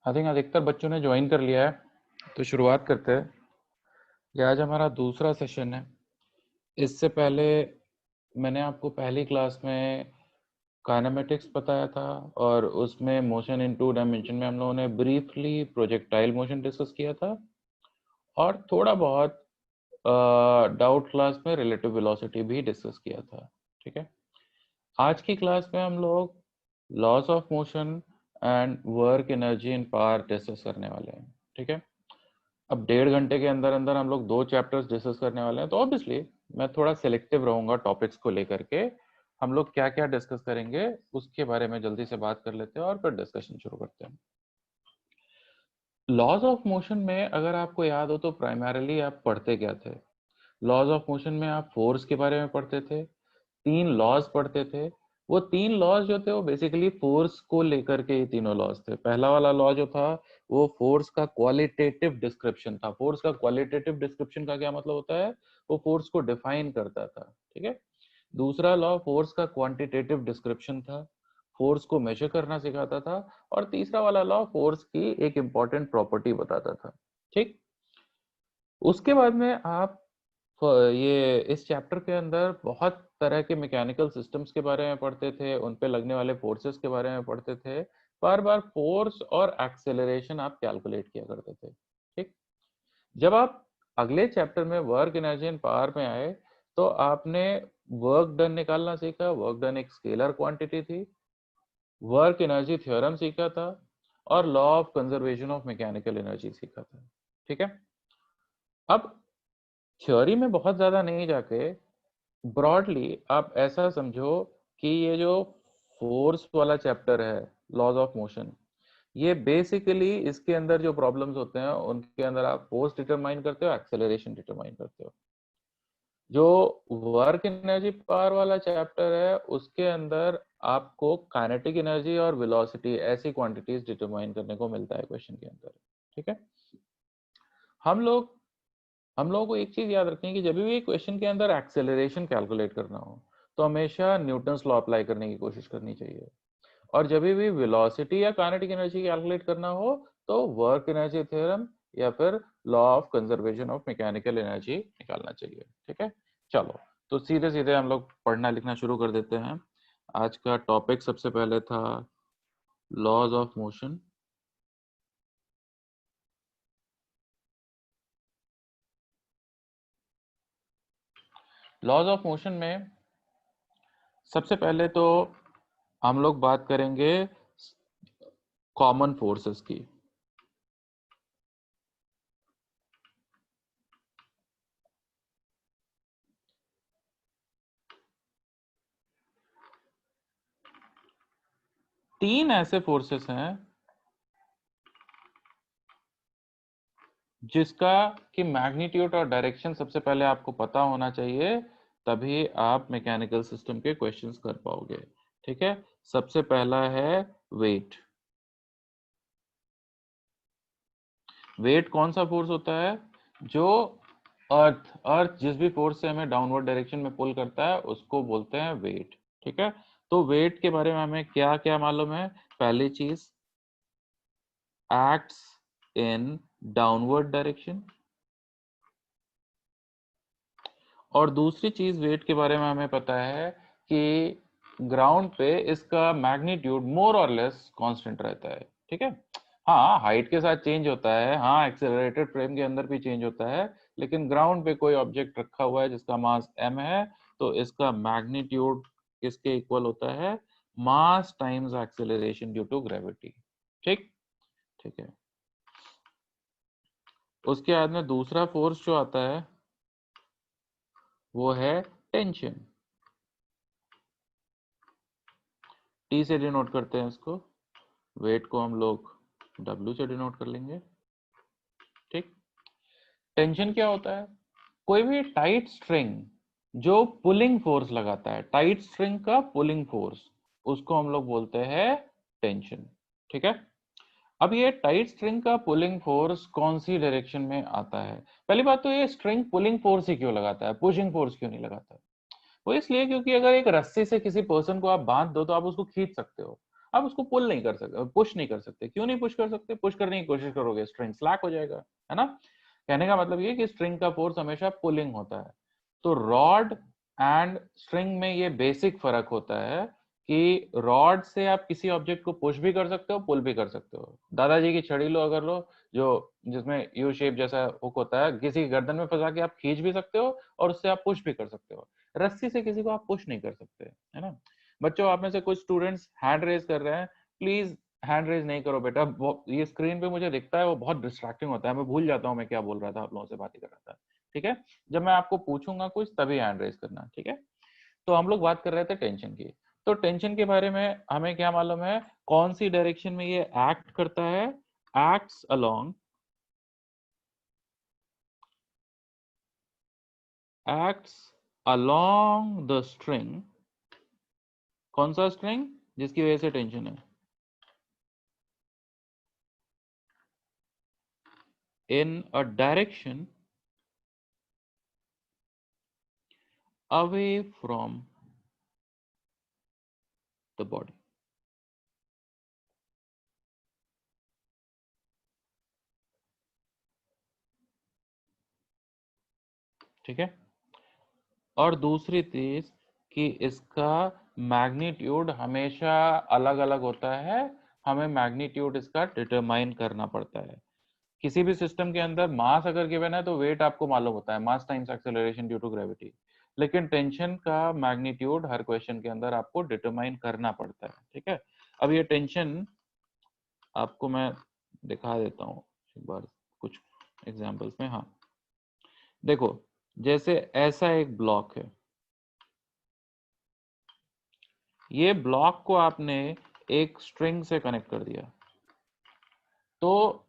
I think अधिकतर बच्चों ने ज्वाइन कर लिया है, तो शुरुआत करते हैं। ये आज हमारा दूसरा सेशन है। इससे पहले मैंने आपको पहली क्लास में काइनेमेटिक्स बताया था और उसमें मोशन इन टू डायमेंशन में हम लोगों ने ब्रीफली प्रोजेक्टाइल मोशन डिस्कस किया था और थोड़ा बहुत डाउट क्लास में रिलेटिव वेलोसिटी भी डिस्कस किया था। ठीक है, आज की क्लास में हम लोग loss of motion and work energy and power discuss करने वाले हैं। ठीक है, अब 1.5 घंटे के अंदर अंदर हम लोग 2 चैप्टर्स डिस्कस करने वाले हैं, तो ऑब्वियसली मैं थोड़ा सिलेक्टिव रहूंगा टॉपिक्स को लेकर के। हम लोग क्या क्या डिस्कस करेंगे उसके बारे में जल्दी से बात कर लेते हैं और फिर डिस्कशन शुरू करते हैं। लॉज ऑफ मोशन में अगर आपको याद हो तो प्राइमरीली आप पढ़ते क्या थे? लॉज ऑफ मोशन में आप फोर्स के बारे में पढ़ते थे, 3 लॉज पढ़ते थे। वो 3 लॉज जो थे वो बेसिकली फोर्स को लेकर के ही तीनों लॉज थे। पहला वाला लॉ जो था वो फोर्स का क्वालिटेटिव डिस्क्रिप्शन था। फोर्स का क्वालिटेटिव डिस्क्रिप्शन का क्या मतलब होता है? वो फोर्स को डिफाइन करता था। ठीक है। दूसरा लॉ फोर्स का क्वांटिटेटिव डिस्क्रिप्शन था, फोर्स को मेजर करना सिखाता था। और तीसरा वाला लॉ फोर्स की एक इंपॉर्टेंट प्रॉपर्टी बताता था। ठीक। उसके बाद में आप ये इस चैप्टर के अंदर बहुत तरह के मैकेनिकल सिस्टम्स के बारे में पढ़ते थे, उन पे लगने वाले फोर्सेस के बारे में पढ़ते थे। बार बार फोर्स और एक्सेलरेशन आप कैलकुलेट किया करते थे। ठीक। जब आप अगले चैप्टर में वर्क एनर्जी एंड पावर में आए तो आपने वर्क डन निकालना सीखा। वर्क डन एक स्केलर क्वांटिटी थी। वर्क एनर्जी थ्योरम सीखा था और law of conservation of mechanical energy सीखा था। ठीक है। अब थ्योरी में बहुत ज्यादा नहीं जाके ब्रॉडली आप ऐसा समझो कि ये जो फोर्स वाला चैप्टर है, लॉज ऑफ मोशन, ये बेसिकली इसके अंदर जो प्रॉब्लम्स होते हैं उनके अंदर आप फोर्स डिटरमाइन करते हो, एक्सेलरेशन डिटरमाइन करते हो। जो वर्क एनर्जी पावर वाला चैप्टर है उसके अंदर आपको काइनेटिक एनर्जी और वेलोसिटी ऐसी क्वांटिटीज डिटरमाइन करने को मिलता है क्वेश्चन के अंदर। ठीक है। हम लोग हम लोगों को एक चीज याद रखनी है कि जब भी क्वेश्चन के अंदर एक्सेलरेशन कैलकुलेट करना हो तो हमेशा न्यूटन्स लॉ अप्लाई करने की कोशिश करनी चाहिए। और जब भी वेलोसिटी या काइनेटिक एनर्जी कैलकुलेट करना हो तो वर्क एनर्जी थ्योरम या फिर law of conservation of mechanical energy निकालना चाहिए। ठीक है। चलो, तो सीधे सीधे हम लोग पढ़ना लिखना शुरू कर देते हैं। आज का टॉपिक सबसे पहले था laws of motion. Laws of motion में सबसे पहले तो हम लोग बात करेंगे कॉमन फोर्सेस की। तीन ऐसे फोर्सेस हैं जिसका कि मैग्नीट्यूड और डायरेक्शन सबसे पहले आपको पता होना चाहिए, तभी आप मैकेनिकल सिस्टम के क्वेश्चंस कर पाओगे। ठीक है। सबसे पहला है वेट। वेट कौन सा फोर्स होता है? जो अर्थ अर्थ जिस भी फोर्स से हमें डाउनवर्ड डायरेक्शन में पुल करता है उसको बोलते हैं वेट। ठीक है। तो वेट के बारे में हमें क्या क्या मालूम है? पहली चीज, एक्ट्स इन डाउनवर्ड डायरेक्शन। और दूसरी चीज वेट के बारे में हमें पता है कि ग्राउंड पे इसका मैग्नीट्यूड मोर और लेस कांस्टेंट रहता है। ठीक है। हाँ, हाइट के साथ चेंज होता है, हाँ एक्सेलरेटेड फ्रेम के अंदर भी चेंज होता है, लेकिन ग्राउंड पे कोई ऑब्जेक्ट रखा हुआ है जिसका मास m है तो इसका मैग्नीट्यूड किसके इक्वल होता है? Mass times acceleration due to gravity. ठीक। ठीक है। उसके बाद में दूसरा फोर्स जो आता है वो है टेंशन। टी से डिनोट करते हैं इसको, वेट को हम लोग W से डिनोट कर लेंगे। ठीक। टेंशन क्या होता है? कोई भी टाइट स्ट्रिंग जो पुलिंग फोर्स लगाता है, टाइट स्ट्रिंग का पुलिंग फोर्स, उसको हम लोग बोलते हैं टेंशन। ठीक है। अब ये टाइट स्ट्रिंग का पुलिंग फोर्स कौन सी डायरेक्शन में आता है? पहली बात तो ये स्ट्रिंग पुलिंग फोर्स ही क्यों लगाता है, पुशिंग फोर्स क्यों नहीं लगाता है? वो इसलिए क्योंकि अगर एक रस्सी से किसी पर्सन को आप बांध दो तो आप उसको खींच सकते हो। आप उसको पुल नहीं कर सकते, पुश नहीं कर सकते। क्यों नहीं पुश कर सकते? पुश करने की कोशिश करोगे स्ट्रिंग स्लैक हो जाएगा, है ना। कहने का मतलब ये कि स्ट्रिंग का फोर्स हमेशा पुलिंग होता है। तो रॉड एंड स्ट्रिंग में ये बेसिक फर्क होता है कि रॉड से आप किसी ऑब्जेक्ट को पुश भी कर सकते हो, पुल भी कर सकते हो। दादाजी की छड़ी लो अगर लो, जो जिसमें यू शेप जैसा हुक होता है, किसी गर्दन में फंसा के आप खींच भी सकते हो और उससे आप पुश भी कर सकते हो। रस्सी से किसी को आप पुश नहीं कर सकते, है ना। बच्चों, आप में से कुछ स्टूडेंट्स हैंड रेज कर रहे हैं, प्लीज हैंड रेज नहीं करो बेटा। ये स्क्रीन पे मुझे दिखता है, वो बहुत डिस्ट्रैक्टिंग होता है, मैं भूल जाता हूँ मैं क्या बोल रहा था, आप लोगों से बात ही कर रहा था। ठीक है, जब मैं आपको पूछूंगा कुछ तभी हैंड रेज करना, ठीक है। तो हम लोग बात कर रहे थे टेंशन की। तो टेंशन के बारे में हमें क्या मालूम है, कौन सी डायरेक्शन में ये एक्ट करता है? Acts along the string. कौन सा स्ट्रिंग? जिसकी वजह से टेंशन है। In a direction away from the body। ठीक है। और दूसरी चीज कि इसका मैग्नीट्यूड हमेशा अलग अलग होता है, हमें मैग्नीट्यूड इसका डिटरमाइन करना पड़ता है। किसी भी सिस्टम के अंदर मास अगर गिवन है तो वेट आपको मालूम होता है, mass times acceleration due to gravity. लेकिन टेंशन का मैग्नीट्यूड हर क्वेश्चन के अंदर आपको डिटरमाइन करना पड़ता है, ठीक है। अब ये टेंशन आपको मैं दिखा देता हूँ एक बार कुछ एग्जांपल्स में। हाँ देखो, जैसे ऐसा एक ब्लॉक है, ये ब्लॉक को आपने एक स्ट्रिंग से कनेक्ट कर दिया, तो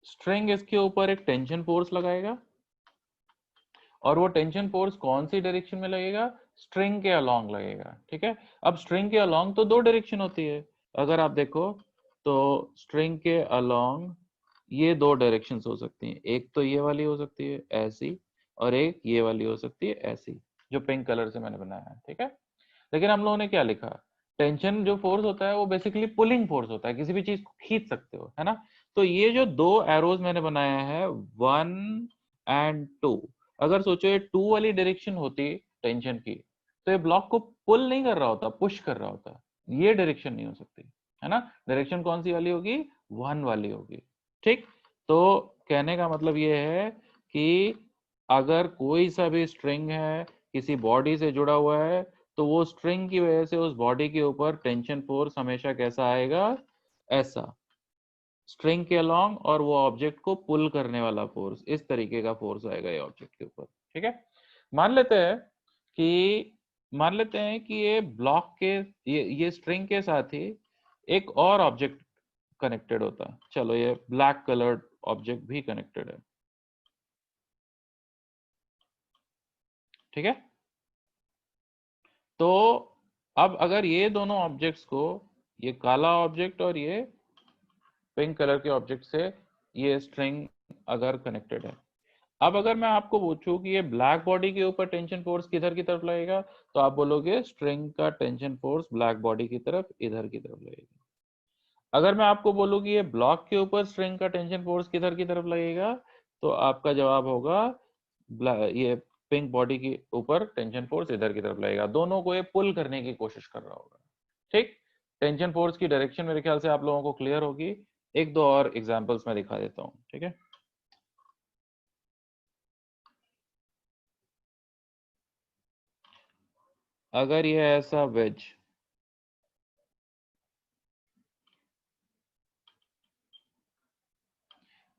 स्ट्रिंग इसके ऊपर एक टेंशन फोर्स लगाएगा, और वो टेंशन फोर्स कौन सी डायरेक्शन में लगेगा? स्ट्रिंग के अलोंग लगेगा, ठीक है। अब स्ट्रिंग के अलोंग तो दो डायरेक्शन होती है, अगर आप देखो तो स्ट्रिंग के अलोंग ये दो डायरेक्शंस हो सकती हैं। एक तो ये वाली हो सकती है ऐसी, और एक ये वाली हो सकती है ऐसी, जो पिंक कलर से मैंने बनाया है, ठीक है। लेकिन हम लोगों ने क्या लिखा? टेंशन जो फोर्स होता है वो बेसिकली पुलिंग फोर्स होता है, किसी भी चीज को खींच सकते हो, है ना। तो ये जो दो एरोज मैंने बनाया है 1 और 2, अगर सोचो ये 2 वाली डायरेक्शन होती टेंशन की, तो ये ब्लॉक को पुल नहीं कर रहा होता, पुश कर रहा होता। ये डायरेक्शन नहीं हो सकती, है ना। डायरेक्शन कौन सी वाली होगी? 1 वाली होगी, ठीक। तो कहने का मतलब ये है कि अगर कोई सा भी स्ट्रिंग है किसी बॉडी से जुड़ा हुआ है, तो वो स्ट्रिंग की वजह से उस बॉडी के ऊपर टेंशन फोर्स हमेशा कैसा आएगा? ऐसा, स्ट्रिंग के अलोंग, और वो ऑब्जेक्ट को पुल करने वाला फोर्स, इस तरीके का फोर्स आएगा ये ऑब्जेक्ट के ऊपर, ठीक है। मान लेते हैं कि मान लेते हैं कि ये ब्लॉक के ये स्ट्रिंग के साथ ही एक और ऑब्जेक्ट कनेक्टेड होता। चलो ये ब्लैक कलर्ड ऑब्जेक्ट भी कनेक्टेड है, ठीक है। तो अब अगर ये दोनों ऑब्जेक्ट्स को, ये काला ऑब्जेक्ट और ये पिंक कलर के ऑब्जेक्ट से ये स्ट्रिंग अगर कनेक्टेड है, अब अगर मैं आपको पूछूं कि ये ब्लैक बॉडी के ऊपर टेंशन फोर्स किधर की तरफ लगेगा, तो आप बोलोगे स्ट्रिंग का टेंशन फोर्स ब्लैक बॉडी की तरफ, इधर की तरफ लगेगा। अगर मैं आपको बोलूं कि ये ब्लॉक के ऊपर स्ट्रिंग का टेंशन फोर्स किधर की तरफ लगेगा, तो आपका जवाब होगा ये पिंक बॉडी के ऊपर टेंशन फोर्स इधर की तरफ लगेगा। दोनों को ये पुल करने की कोशिश कर रहा होगा, ठीक। टेंशन फोर्स की डायरेक्शन मेरे ख्याल से आप लोगों को क्लियर होगी। एक दो और एग्जांपल्स मैं दिखा देता हूँ, ठीक है। अगर ये ऐसा वेज,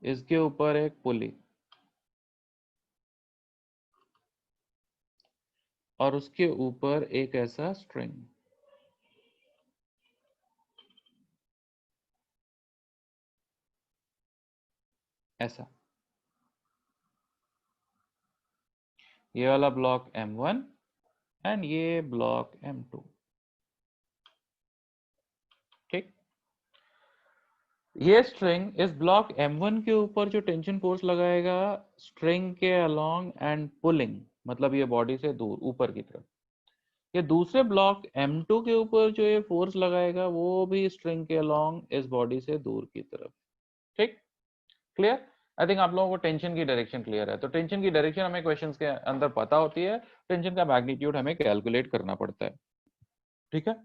इसके ऊपर एक पुली, और उसके ऊपर एक ऐसा स्ट्रिंग, ऐसा, ये वाला ब्लॉक M1 एंड ये ब्लॉक M2, ठीक। ये स्ट्रिंग इस ब्लॉक M1 के ऊपर जो टेंशन फोर्स लगाएगा स्ट्रिंग के अलोंग एंड पुलिंग, मतलब ये बॉडी से दूर ऊपर की तरफ, ये दूसरे ब्लॉक M2 के ऊपर जो ये फोर्स लगाएगा वो भी स्ट्रिंग के अलोंग इस बॉडी से दूर की तरफ। ठीक, क्लियर? आई थिंक आप लोगों को टेंशन की डायरेक्शन क्लियर है। तो टेंशन की डायरेक्शन हमें क्वेश्चंस के अंदर पता होती है, टेंशन का मैग्नीट्यूड हमें कैलकुलेट करना पड़ता है। ठीक है,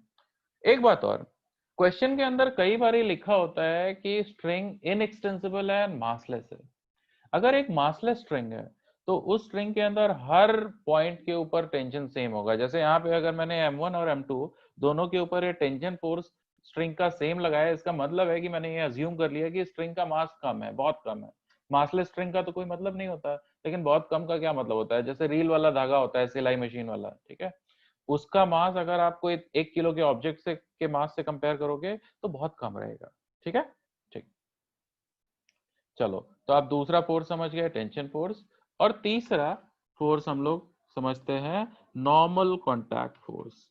एक बात और, क्वेश्चन के अंदर कई बार लिखा होता है कि स्ट्रिंग इनएक्सटेंसिबल है, मासलेस है। अगर एक मासलेस स्ट्रिंग है तो उस स्ट्रिंग के अंदर हर पॉइंट के ऊपर टेंशन सेम होगा। जैसे यहाँ पे अगर मैंने M1 और M2 दोनों के ऊपर ये टेंशन फोर्स स्ट्रिंग का सेम लगाया, इसका मतलब है कि मैंने ये अज्यूम कर लिया कि स्ट्रिंग का मास कम है, बहुत कम है। मासलेस स्ट्रिंग का तो कोई मतलब नहीं होता, लेकिन बहुत कम का क्या मतलब होता है? जैसे रील वाला धागा होता है, सिलाई मशीन वाला, ठीक है, उसका मास अगर आपको 1 किलो के ऑब्जेक्ट से के मास से कंपेयर करोगे तो बहुत कम रहेगा। ठीक है, ठीक। चलो, तो आप दूसरा फोर्स समझ गए, टेंशन फोर्स। और तीसरा फोर्स हम लोग समझते हैं नॉर्मल कॉन्टैक्ट फोर्स।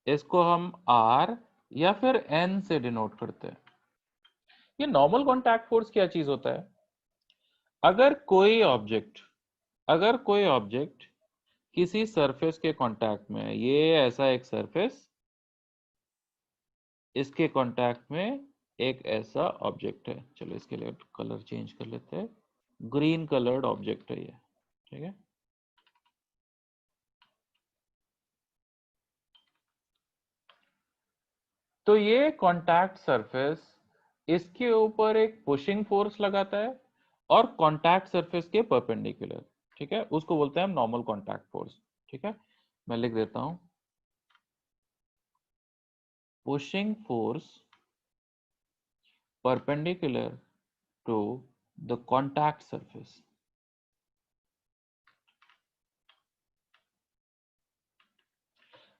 इसको हम R या फिर N से डिनोट करते हैं। ये नॉर्मल कॉन्टैक्ट फोर्स क्या चीज होता है? अगर कोई ऑब्जेक्ट अगर कोई ऑब्जेक्ट किसी सरफेस के कांटेक्ट में है, ये ऐसा एक सरफेस, इसके कांटेक्ट में एक ऐसा ऑब्जेक्ट है, चलो इसके लिए कलर चेंज कर लेते हैं, ग्रीन कलर्ड ऑब्जेक्ट है ये, ठीक है। तो ये कांटेक्ट सरफेस इसके ऊपर एक पुशिंग फोर्स लगाता है और कांटेक्ट सरफेस के परपेंडिकुलर, ठीक है, उसको बोलते हैं हम नॉर्मल कांटेक्ट फोर्स। ठीक है, मैं लिख देता हूं, pushing force perpendicular to the contact surface।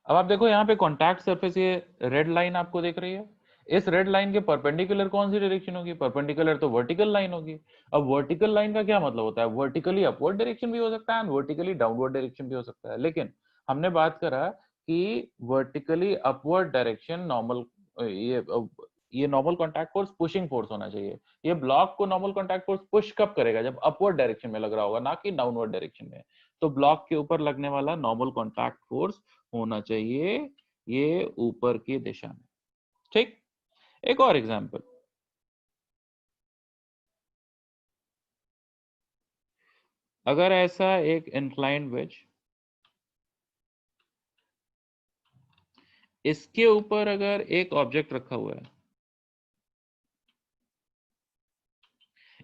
अब आप देखो यहाँ पे कॉन्टैक्ट सरफेस, ये रेड लाइन आपको दिख रही है, इस रेड लाइन के परपेंडिकुलर कौन सी डायरेक्शन होगी? परपेंडिकुलर तो वर्टिकल लाइन होगी। अब वर्टिकल लाइन का क्या मतलब होता है? वर्टिकली अपवर्ड डायरेक्शन भी हो सकता है, वर्टिकली डाउनवर्ड डायरेक्शन भी हो सकता है, लेकिन हमने बात करा कि वर्टिकली अपवर्ड डायरेक्शन नॉर्मल, ये ये normal contact force pushing force होना चाहिए। ये ब्लॉक को नॉर्मल कॉन्टैक्ट फोर्स पुश कब करेगा? जब अपवर्ड डायरेक्शन में लग रहा होगा, ना कि डाउनवर्ड डायरेक्शन में। तो ब्लॉक के ऊपर लगने वाला नॉर्मल कॉन्टैक्ट फोर्स होना चाहिए ये ऊपर की दिशा में। ठीक, एक और एग्जांपल, अगर ऐसा एक इंक्लाइंड वेज, इसके ऊपर अगर एक ऑब्जेक्ट रखा हुआ है,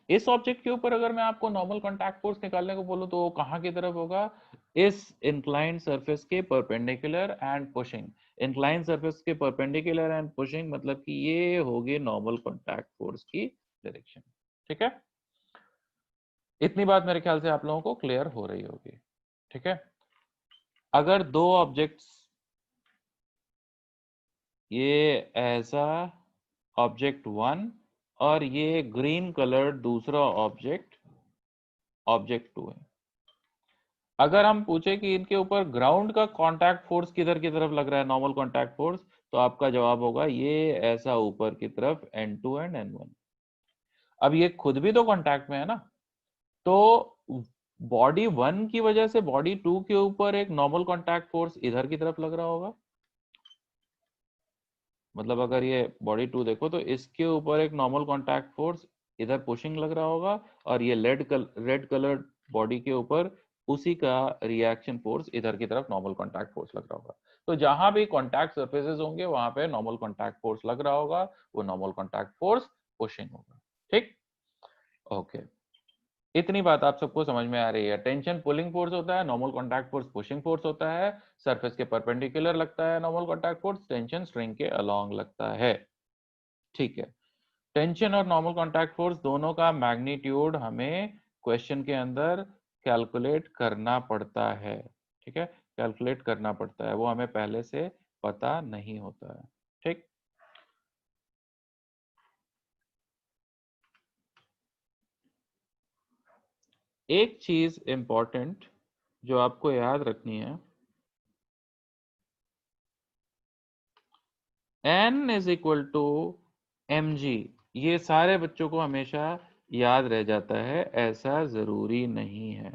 इस ऑब्जेक्ट के ऊपर अगर मैं आपको नॉर्मल कॉन्टैक्ट फोर्स निकालने को बोलूं तो वो कहां की तरफ होगा? इस इंक्लाइंड सरफेस के perpendicular and pushing. Inclined surface के परपेंडिकुलर एंड पुशिंग मतलब कि ये होगी नॉर्मल कॉन्टैक्ट फोर्स की डायरेक्शन। ठीक है, इतनी बात मेरे ख्याल से आप लोगों को क्लियर हो रही होगी। ठीक है, अगर दो ऑब्जेक्ट्स, ये ऐसा ऑब्जेक्ट वन और ये ग्रीन कलर्ड दूसरा ऑब्जेक्ट ऑब्जेक्ट टू है, अगर हम पूछे कि इनके ऊपर ग्राउंड का कांटेक्ट फोर्स किधर की तरफ लग रहा है, नॉर्मल कांटेक्ट फोर्स, तो आपका जवाब होगा ये ऐसा ऊपर की तरफ N2 एंड N1। अब ये खुद भी तो कांटेक्ट में है ना, तो बॉडी वन की वजह से बॉडी टू के ऊपर एक नॉर्मल कांटेक्ट फोर्स इधर की तरफ लग रहा होगा। मतलब अगर ये बॉडी टू देखो तो इसके ऊपर एक नॉर्मल कांटेक्ट फोर्स इधर पुशिंग लग रहा होगा, और ये रेड कलर्ड बॉडी के ऊपर उसी का रिएक्शन फोर्स इधर की तरफ नॉर्मल कांटेक्ट फोर्स लग रहा होगा। तो जहां भी कांटेक्ट सरफेसेस होंगे वहां पे नॉर्मल कांटेक्ट फोर्स लग रहा होगा, वो नॉर्मल कांटेक्ट फोर्स पुशिंग होगा। ठीक, ओके, इतनी बात आप सबको समझ में आ रही है? टेंशन पुलिंग फोर्स होता है, normal contact force pushing force होता है, सरफेस के परपेंडिकुलर लगता है normal contact force, tension string के अलोंग लगता है। ठीक है, टेंशन और नॉर्मल कांटेक्ट फोर्स दोनों का मैग्नीट्यूड हमें क्वेश्चन के अंदर कैलकुलेट करना पड़ता है। ठीक है, कैलकुलेट करना पड़ता है, वो हमें पहले से पता नहीं होता है। ठीक, एक चीज इंपॉर्टेंट जो आपको याद रखनी है, N is equal to mg, ये सारे बच्चों को हमेशा याद रह जाता है, ऐसा जरूरी नहीं है।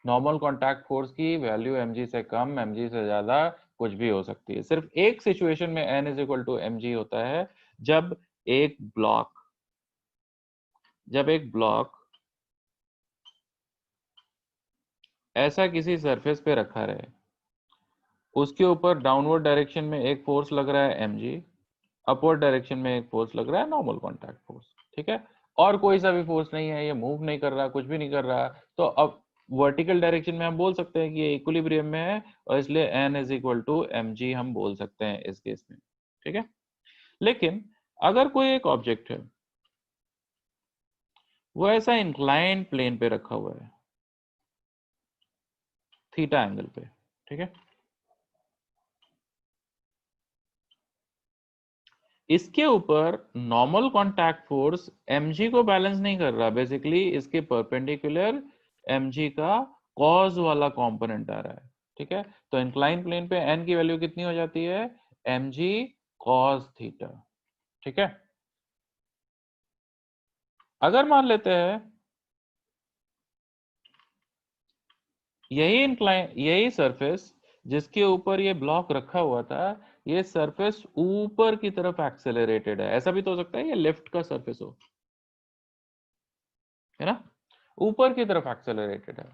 नॉर्मल कॉन्टैक्ट फोर्स की वैल्यू mg से कम, mg से ज्यादा कुछ भी हो सकती है। सिर्फ एक सिचुएशन में n is equal to mg होता है, जब एक ब्लॉक ऐसा किसी सरफेस पे रखा रहे, उसके ऊपर डाउनवर्ड डायरेक्शन में एक फोर्स लग रहा है mg, अपवर्ड डायरेक्शन में एक फोर्स लग रहा है नॉर्मल कॉन्टैक्ट फोर्स, ठीक है, और कोई सा भी फोर्स नहीं है, ये मूव नहीं कर रहा, कुछ भी नहीं कर रहा, तो अब वर्टिकल डायरेक्शन में हम बोल सकते हैं कि ये इक्विलिब्रियम में है, और इसलिए n is equal to mg हम बोल सकते हैं इस केस में, ठीक है। लेकिन अगर कोई एक ऑब्जेक्ट है, वो ऐसा इंक्लाइंड प्लेन पे रखा हुआ है, थीटा एंगल पे, ठीक है, इसके ऊपर नॉर्मल कांटेक्ट फोर्स mg को बैलेंस नहीं कर रहा, बेसिकली इसके परपेंडिकुलर mg का कॉज वाला कंपोनेंट आ रहा है, ठीक है। तो इंक्लाइन प्लेन पे n की वैल्यू कितनी हो जाती है, mg cos थीटा, ठीक है। अगर मान लेते हैं यही सरफेस जिसके ऊपर ये ब्लॉक रखा हुआ था, ये सरफेस ऊपर की तरफ एक्सेलरेटेड है, ऐसा भी तो हो सकता है ये लेफ्ट का सरफेस हो, है ना, ऊपर की तरफ एक्सेलरेटेड है,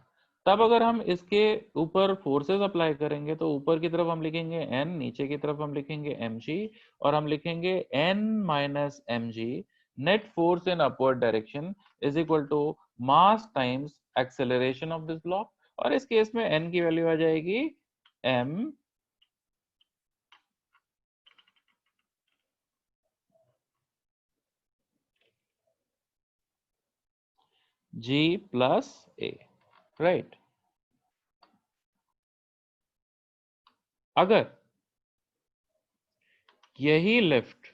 तब अगर हम इसके ऊपर फोर्सेस अप्लाई करेंगे तो ऊपर की तरफ हम लिखेंगे n, नीचे की तरफ हम लिखेंगे mg, और हम लिखेंगे n minus mg net force in upward direction is equal to mass times acceleration of this block, और इस केस में n की वैल्यू आ जाएगी m g plus a, right. अगर यही लिफ्ट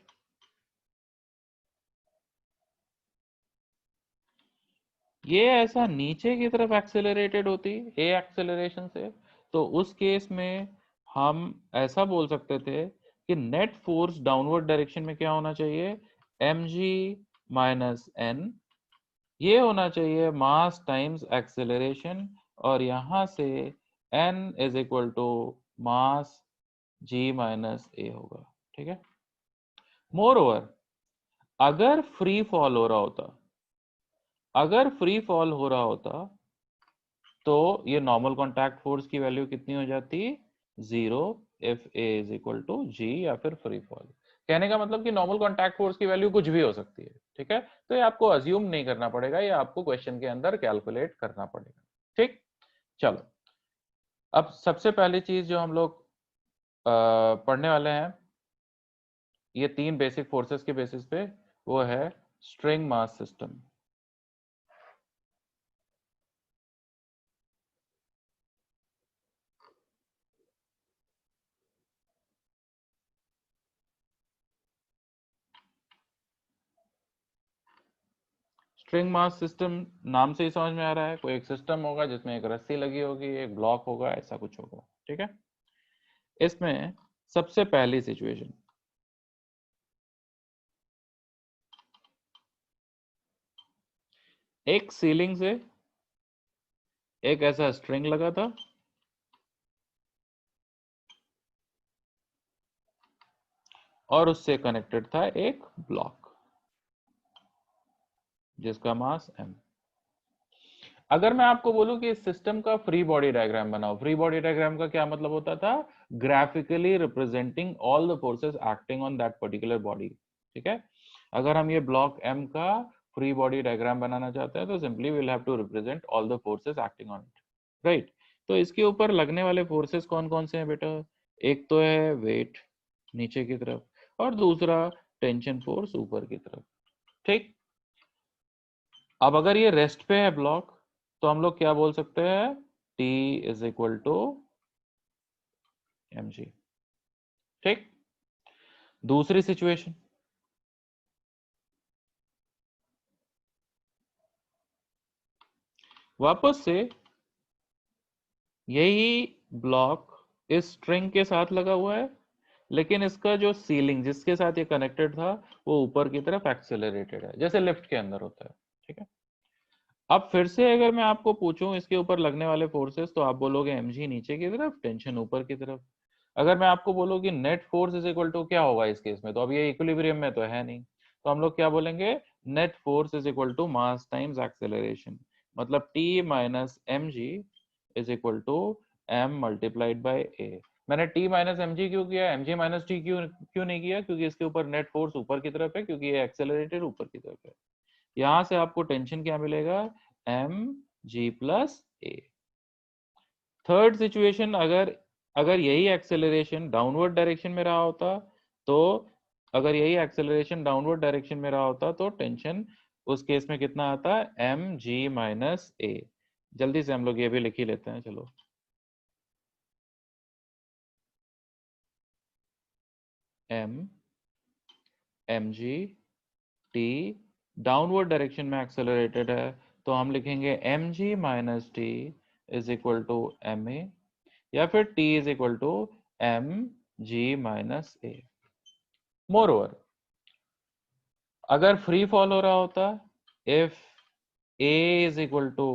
ये ऐसा नीचे की तरफ एक्सेलरेटेड होती ए एक्सेलरेशन से, तो उस केस में हम ऐसा बोल सकते थे कि नेट फोर्स डाउनवर्ड डायरेक्शन में क्या होना चाहिए, mg माइनस n, ये होना चाहिए मास टाइम्स एक्सेलरेशन, और यहां से n is equal to mass g minus a होगा, ठीक है। मोर ओवर, अगर फ्री फॉल हो रहा होता अगर फ्री फॉल हो रहा होता तो ये नॉर्मल कॉन्टैक्ट फोर्स की वैल्यू कितनी हो जाती, 0, if A is equal to G, या फिर फ्री फॉल। कहने का मतलब कि नॉर्मल कॉन्टैक्ट फोर्स की वैल्यू कुछ भी हो सकती है, ठीक है, तो ये आपको अज्यूम नहीं करना पड़ेगा, ये आपको क्वेश्चन के अंदर कैलकुलेट करना पड़ेगा, ठीक। चलो, अब सबसे पहली चीज जो हम लोग पढ़ने वाले हैं, ये तीन बेसिक फोर्सेस के बेसिस पे, वो है string mass system. String mass system नाम से ही समझ में आ रहा है, कोई एक सिस्टम होगा जिसमें एक रस्सी लगी होगी, एक ब्लॉक होगा, ऐसा कुछ होगा, ठीक है। इसमें सबसे पहली सिचुएशन, एक सीलिंग से एक ऐसा स्ट्रिंग लगा था, और उससे कनेक्टेड था एक ब्लॉक जिसका मास m। अगर मैं आपको बोलूं कि इस सिस्टम का फ्री बॉडी डायग्राम बनाओ, फ्री बॉडी डायग्राम का क्या मतलब होता था, graphically representing all the forces acting on that particular body, ठीक है। अगर हम ये ब्लॉक m का फ्री बॉडी डायग्राम बनाना चाहते हैं तो simply we will have to represent all the forces acting on it, right. तो इसके ऊपर लगने वाले फोर्सेस कौन कौन से हैं बेटा, एक तो है वेट नीचे की तरफ, और दूसरा टेंशन फोर्स ऊपर की तरफ, ठीक। अब अगर ये रेस्ट पे है ब्लॉक, तो हम लोग क्या बोल सकते हैं, T is equal to mg, ठीक। दूसरी सिचुएशन, वापस से यही ब्लॉक इस स्ट्रिंग के साथ लगा हुआ है, लेकिन इसका जो सीलिंग जिसके साथ ये कनेक्टेड था वो ऊपर की तरफ एक्सेलरेटेड है, जैसे लिफ्ट के अंदर होता है। ठीक है, अब फिर से अगर मैं आपको पूछूं इसके ऊपर लगने वाले फोर्सेस, तो आप बोलोगे mg नीचे की तरफ, टेंशन ऊपर की तरफ। अगर मैं आपको बोलूं कि net force is equal to क्या होगा इस केस में, तो अब ये इक्विलिब्रियम में तो है नहीं, तो हम लोग क्या बोलेंगे, net force is equal to mass times acceleration. मतलब T minus M G is equal to m multiplied by a। मैंने T माइनस एम जी क्यों किया, mg माइनस टी क्यों क्यों नहीं किया, क्योंकि इसके ऊपर नेट फोर्स ऊपर की तरफ है, क्योंकि ये एक्सेलरेटेड ऊपर की तरफ है। यहां से आपको टेंशन क्या मिलेगा, एम जी प्लस ए। थर्ड सिचुएशन, अगर अगर यही एक्सेलरेशन डाउनवर्ड डायरेक्शन में रहा होता, तो अगर यही एक्सेलरेशन डाउनवर्ड डायरेक्शन में रहा होता तो टेंशन उस केस में कितना आता, एम जी माइनस ए। जल्दी से हम लोग ये भी लिख ही लेते हैं, चलो। M G T downward direction में एक्सेलरेटेड है, तो हम लिखेंगे M G minus T is equal to M A, या फिर T is equal to M G minus A. Moreover, अगर फ्री फॉल हो रहा होता, if A is equal to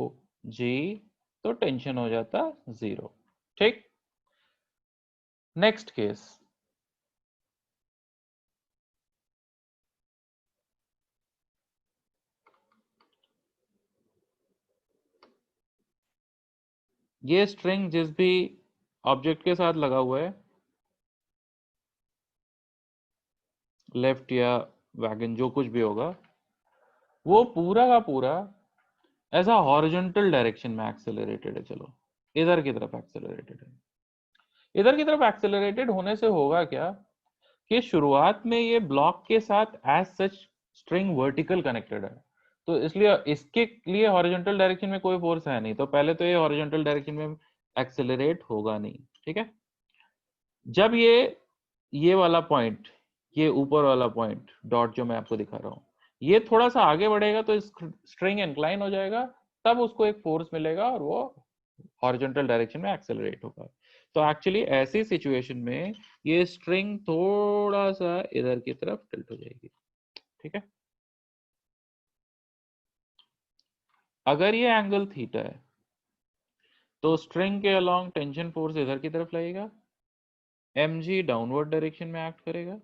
G, तो टेंशन हो जाता 0। ठीक, नेक्स्ट केस, ये स्ट्रिंग जिस भी ऑब्जेक्ट के साथ लगा हुआ है, लेफ्ट या वैगन जो कुछ भी होगा, वो पूरा का पूरा ऐसा हॉरिजॉन्टल डायरेक्शन में एक्सेलरेटेड है। चलो, इधर की तरफ एक्सेलरेटेड है। इधर की तरफ एक्सेलरेटेड होने से होगा क्या, कि शुरुआत में ये ब्लॉक के साथ as such string vertical connected है, तो इसलिए इसके लिए हॉरिजॉन्टल डायरेक्शन में कोई फोर्स है नहीं, तो पहले तो ये हॉरिजॉन्टल डायरेक्शन में एक्सेलरेट होगा नहीं। ठीक है, जब ये वाला पॉइंट, ये ऊपर वाला पॉइंट डॉट जो मैं आपको दिखा रहा हूँ, ये थोड़ा सा आगे बढ़ेगा तो स्ट्रिंग इंक्लाइन हो जाएगा, तब उसको एक फोर्स मिलेगा और वो हॉरिजॉन्टल डायरेक्शन में एक्सेलरेट होगा। तो एक्चुअली ऐसी सिचुएशन में ये स्ट्रिंग थोड़ा सा इधर की तरफ टिल्ट हो जाएगी। ठीक है, अगर ये एंगल थीटा है, तो स्ट्रिंग के अलोंग टेंशन फोर्स इधर की तरफ लगेगा, mg डाउनवर्ड डायरेक्शन में एक्ट करेगा।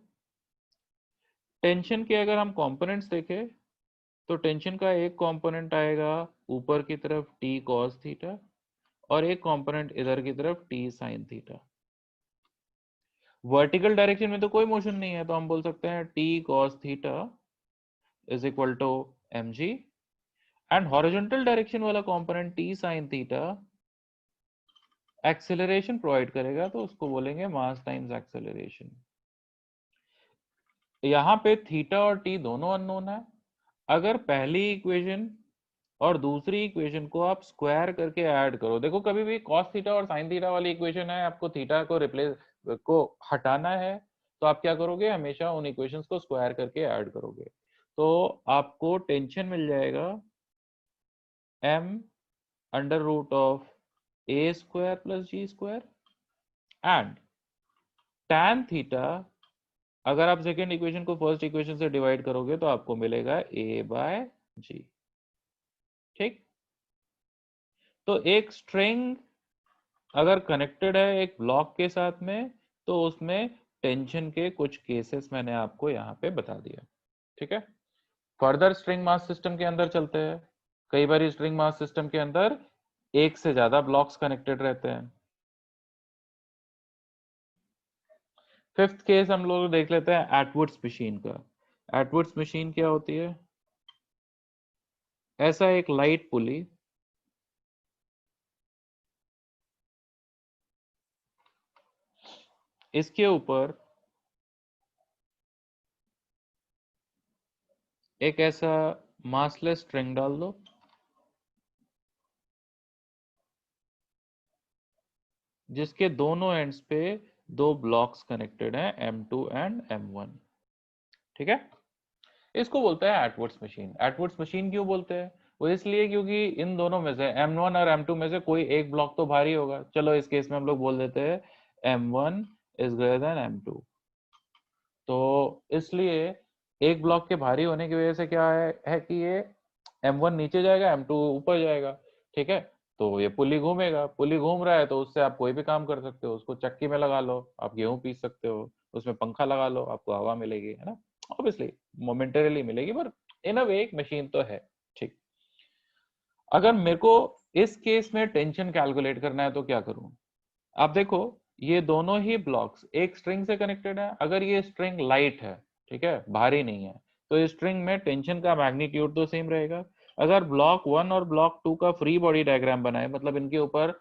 टेंशन के अगर हम कंपोनेंट्स देखें, तो टेंशन का एक कंपोनेंट आएगा ऊपर की तरफ t cos थीटा, और एक कंपोनेंट इधर की तरफ t sin theta. Vertical direction में तो कोई मोशन नहीं है, तो हम बोल सकते हैं t cos theta is equal to mg, and horizontal direction वाला component t sin theta acceleration provide करेगा, तो उसको बोलेंगे मास टाइम्स एक्सेलरेशन। यहाँ पे थीटा और टी दोनों अननोन है। अगर पहली इक्वेशन और दूसरी इक्वेशन को आप स्क्वायर करके ऐड करो, देखो कभी भी कॉस थीटा और साइन थीटा वाली इक्वेशन है, आपको थीटा को रिप्लेस को हटाना है, तो आप क्या करोगे, हमेशा उन इक्वेशंस को स्क्वायर करके ऐड करोगे, तो आपको टेंशन मिल जाएगा m under root of A square plus G square, and tan theta, अगर आप सेकेंड इक्वेशन को फर्स्ट इक्वेशन से डिवाइड करोगे तो आपको मिलेगा a बाय जी। ठीक, तो एक स्ट्रिंग अगर कनेक्टेड है एक ब्लॉक के साथ में, तो उसमें टेंशन के कुछ केसेस मैंने आपको यहाँ पे बता दिया। ठीक है, फर्दर स्ट्रिंग मास सिस्टम के अंदर चलते हैं। कई बार स्ट्रिंग मास सिस्टम के अंदर एक से ज्यादा ब्लॉक्स कनेक्टेड रहते हैं। फिफ्थ केस हम लोग देख लेते हैं एटवुड्स मशीन का। एटवुड्स मशीन क्या होती है, ऐसा एक लाइट पुली, इसके ऊपर एक ऐसा मासलेस स्ट्रिंग डाल दो, जिसके दोनों एंड्स पे दो ब्लॉक्स कनेक्टेड हैं, M2 एंड M1। ठीक है, इसको बोलते हैं एटवुड्स मशीन। एटवुड्स मशीन क्यों बोलते हैं, वो इसलिए क्योंकि इन दोनों में से M1 और M2 में से कोई एक ब्लॉक तो भारी होगा। चलो इस केस में हम लोग बोल देते हैं M1 is greater than M2। इसलिए एक ब्लॉक के भारी होने की वजह से क्या है कि ये M1 नीचे जाएगा, M2 ऊपर जाएगा, ठीक है। तो ये पुली घूमेगा, पुली घूम रहा है तो उससे आप कोई भी काम कर सकते हो, उसको चक्की में लगा लो, आप गेहूं पीस सकते हो, उसमें पंखा लगा लो, आपको हवा मिलेगी, है ना। ऑब्वियसली मोमेंटरीली मिलेगी, पर इन अ वे एक मशीन तो है, ठीक। अगर मेरे को इस केस में टेंशन कैलकुलेट करना है तो क्या करूं? आप देखो, ये दोनों ही ब्लॉक्स एक स्ट्रिंग से कनेक्टेड है। अगर ये स्ट्रिंग लाइट है, ठीक है, भारी नहीं है, तो इस स्ट्रिंग में टेंशन का मैग्नीट्यूड तो सेम रहेगा। अगर ब्लॉक 1 और ब्लॉक 2 का फ्री बॉडी डायग्राम बनाए, मतलब इनके ऊपर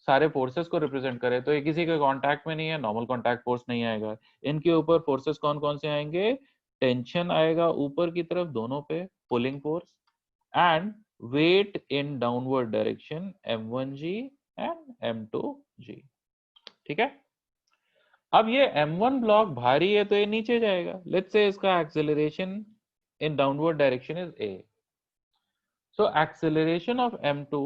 सारे फोर्सेस को रिप्रेजेंट करे, तो ये किसी के कांटेक्ट में नहीं है, नॉर्मल कांटेक्ट फोर्स नहीं आएगा। इनके ऊपर फोर्सेस कौन कौन से आएंगे? टेंशन आएगा ऊपर की तरफ दोनों पे, pulling force, and weight in downward direction M1G and M2G, ठीक है। अब ये M1 ब्लॉक भारी है तो ये नीचे जाएगा। लेट्स से इसका acceleration in downward direction is a, so acceleration of M2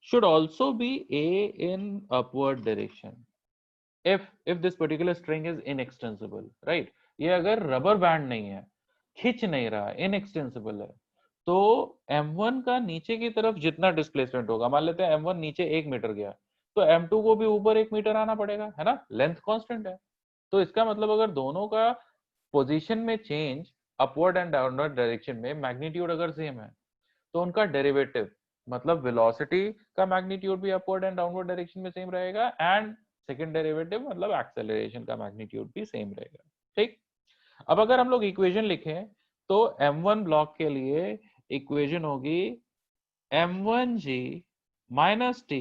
should also be a in upward direction if this particular string is inextensible, right? ये अगर रबर बैंड नहीं है, खिंच नहीं रहा, इनएक्सटेंसिबल है, तो M1 का नीचे की तरफ जितना डिस्प्लेसमेंट होगा, मान लेते हैं M1 नीचे 1 मीटर गया, तो M2 को भी ऊपर 1 मीटर आना पड़ेगा, है ना, लेंथ कांस्टेंट है। तो इसका मतलब अगर दोनों का पोजीशन में change upward and downward direction में मैग्नीट्यूड अगर सेम है, तो उनका डेरिवेटिव मतलब वेलोसिटी का मैग्नीट्यूड भी अपवर्ड एंड डाउनवर्ड डायरेक्शन में सेम रहेगा, एंड सेकंड डेरिवेटिव मतलब एक्सेलरेशन का मैग्नीट्यूड भी सेम रहेगा, ठीक। अब अगर हम लोग इक्वेशन लिखें तो M1 ब्लॉक के लिए इक्वेशन होगी M1G minus T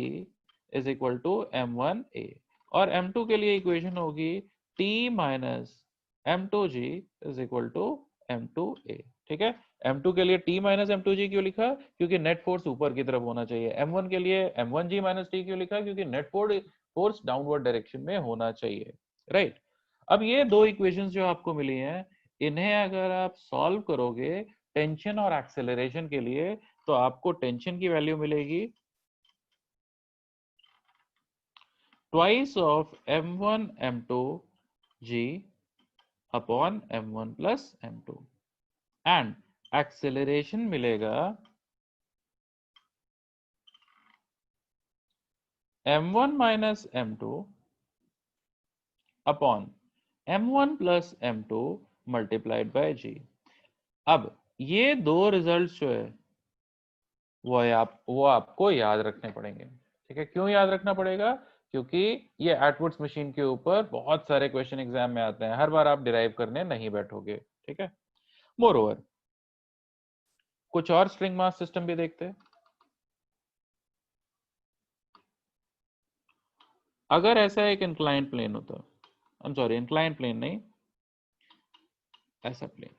is equal to M1A, और M2 के लिए इक्वेशन होगी T minus M2G is equal to M2A, ठीक है। M2 के लिए T माइनस M2G क्यों लिखा? क्योंकि नेट फोर्स ऊपर की तरफ होना चाहिए। M1 के लिए M1G माइनस T क्यों लिखा? क्योंकि नेट फोर्स डाउनवर्ड डायरेक्शन में होना चाहिए, राइट। अब ये दो इक्वेशंस जो आपको मिली हैं, इन्हें अगर आप सॉल्व करोगे टेंशन और एक्सेलरेशन के लिए, तो आपको टेंशन की वैल्यू मिलेगी twice of M1 M2 G upon M1 plus M2, and acceleration मिलेगा M1 minus M2 upon M1 plus M2 multiplied by G। अब ये दो रिजल्ट्स जो है वो आपको याद रखने पड़ेंगे, ठीक है। क्यों याद रखना पड़ेगा? क्योंकि ये एटवुड्स मशीन के ऊपर बहुत सारे क्वेश्चन एग्जाम में आते हैं, हर बार आप डिराइव करने नहीं बैठोगे, ठीक है। मोर ओवर कुछ और स्ट्रिंग मास सिस्टम भी देखते हैं। अगर ऐसा एक इंक्लाइंड प्लेन होता, I am sorry, inclined plane नहीं, ऐसा प्लेन,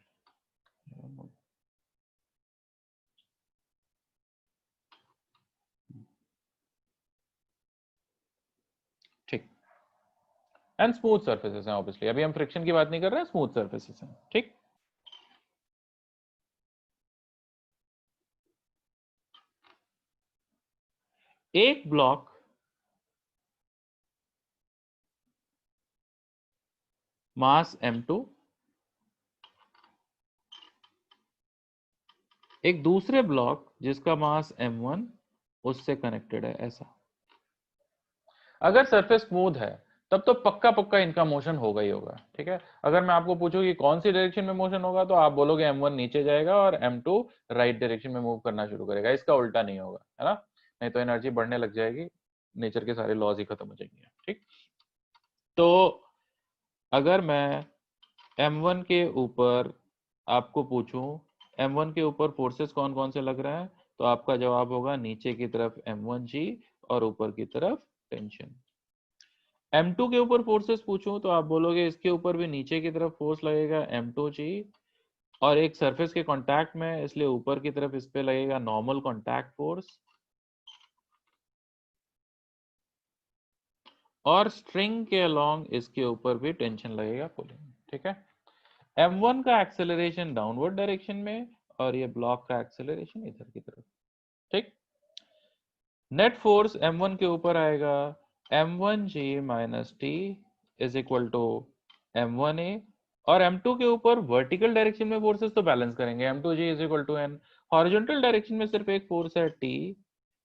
ठीक, एंड स्मूथ सर्फेसेस हैं ऑब्वियसली, अभी हम फ्रिक्शन की बात नहीं कर रहे हैं, स्मूथ सर्फेसेस हैं, ठीक। एक ब्लॉक मास M2 एक दूसरे ब्लॉक जिसका मास M1 उससे कनेक्टेड है, ऐसा। अगर सरफेस स्मूथ है तब तो पक्का पक्का इनका मोशन होगा ही होगा, ठीक है। अगर मैं आपको पूछूं कि कौन सी डायरेक्शन में मोशन होगा, तो आप बोलोगे M1 नीचे जाएगा और M2 राइट डायरेक्शन में मूव करना शुरू करेगा, इसका उल्टा नहीं होगा, है ना। नहीं तो एनर्जी बढ़ने लग जाएगी, नेचर के सारे लॉज ही खत्म हो जाएंगे, ठीक। तो अगर मैं M1 के ऊपर आपको पूछूं M1 के ऊपर फोर्सेस कौन कौन से लग रहे हैं, तो आपका जवाब होगा नीचे की तरफ M1G और ऊपर की तरफ टेंशन। M2 के ऊपर फोर्सेस पूछूं तो आप बोलोगे इसके ऊपर भी नीचे की तरफ फोर्स लगेगा M2G, और एक सरफेस के कांटेक्ट में, इसलिए ऊपर की तरफ इस पे लगेगा नॉर्मल कांटेक्ट फोर्स, और स्ट्रिंग के अलोंग इसके ऊपर भी टेंशन लगेगा, पुलिंग, ठीक है। M1 का एक्सेलरेशन डाउनवर्ड डायरेक्शन में, और ये ब्लॉक का एक्सेलरेशन इधर की तरफ, ठीक। नेट फोर्स M1 के ऊपर आएगा M1G minus T is equal to M1A और m2 के ऊपर वर्टिकल डायरेक्शन में फोर्सेस तो बैलेंस करेंगे, m2g is equal to n। Horizontal direction में सिर्फ एक फोर्स है t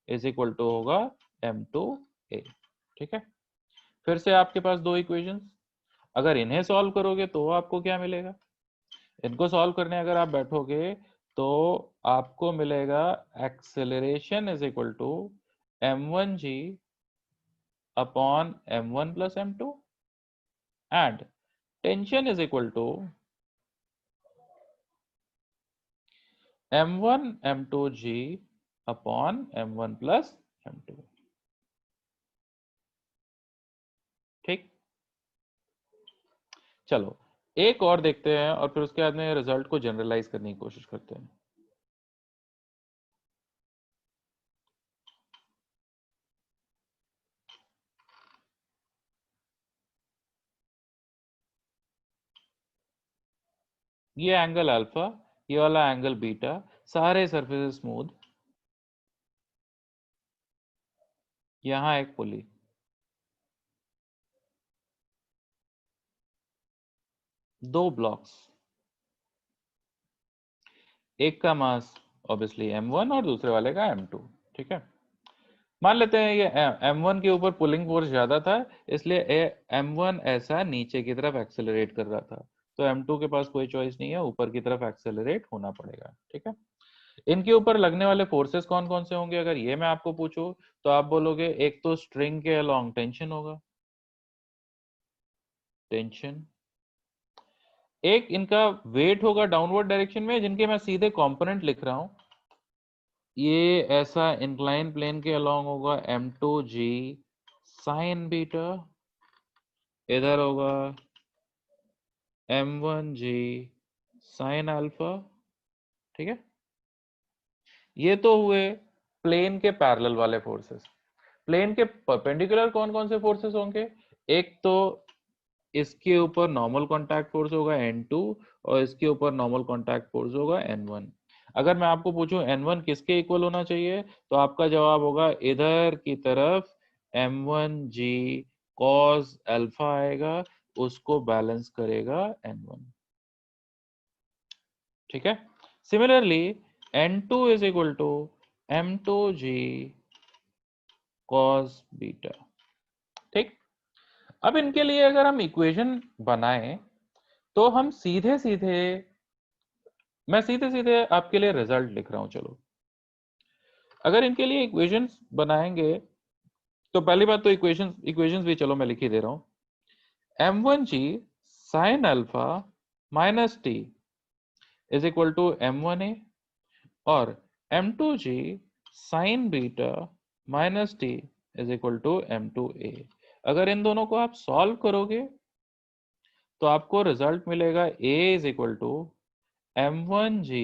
इज इक्वल टू होगा m2a। ठीक है, फिर से आपके पास दो इक्वेशंस, अगर इन्हें सॉल्व करोगे तो आपको क्या मिलेगा, इनको सॉल्व करने अगर आप बैठोगे तो आपको मिलेगा acceleration is equal to m1g upon m1 plus m2 and tension is equal to m1 m2g upon m1 plus m2। ठीक, चलो एक और देखते हैं और फिर उसके बाद में रिजल्ट को जनरलाइज करने की कोशिश करते हैं। ये एंगल अल्फा, ये वाला एंगल बीटा, सारे सरफेस स्मूथ, यहां एक पुली, दो ब्लॉक्स, एक का मास ऑब्वियसली m1 और दूसरे वाले का m2। ठीक है, मान लेते हैं ये m1 के ऊपर पुलिंग फोर्स ज्यादा था, इसलिए m1 ऐसा नीचे की तरफ एक्सेलरेट कर रहा था, तो m2 के पास कोई चॉइस नहीं है, ऊपर की तरफ एक्सेलरेट होना पड़ेगा। ठीक है, इनके ऊपर लगने वाले फोर्सेस कौन कौन से होंगे, अगर ये मैं आपको पूछूं तो आप बोलोगे एक तो स्ट्रिंग के अलोंग टेंशन होगा, टेंशन, एक इनका वेट होगा डाउनवर्ड डायरेक्शन में, जिनके मैं सीधे कंपोनेंट लिख रहा हूं, ये ऐसा इंक्लाइन प्लेन के अलोंग होगा m2g साइन बीटा, इधर होगा m1g साइन अल्फा। ठीक है, ये तो हुए प्लेन के पैरेलल वाले फोर्सेस। प्लेन के परपेंडिकुलर कौन कौन से फोर्सेस होंगे, एक तो इसके ऊपर नॉर्मल कांटेक्ट फोर्स होगा n2 और इसके ऊपर नॉर्मल कांटेक्ट फोर्स होगा n1। अगर मैं आपको पूछूं n1 किसके इक्वल होना चाहिए, तो आपका जवाब होगा इधर की तरफ m1g cos अल्फा आएगा, उसको बैलेंस करेगा n1। ठीक है, similarly n2 is equal to m2g cos beta. ठीक, अब इनके लिए अगर हम इक्वेशन बनाएं तो हम सीधे सीधे, मैं सीधे सीधे आपके लिए रिजल्ट लिख रहा हूं। चलो, अगर इनके लिए इक्वेशंस बनाएंगे तो पहली बात तो इक्वेशंस इक्वेशंस भी चलो मैं लिख ही दे रहा हूं, m1g sine alpha minus T is equal to m1a और m2g sine beta minus T is equal to m2a। अगर इन दोनों को आप सॉल्व करोगे तो आपको रिजल्ट मिलेगा a is equal to m1g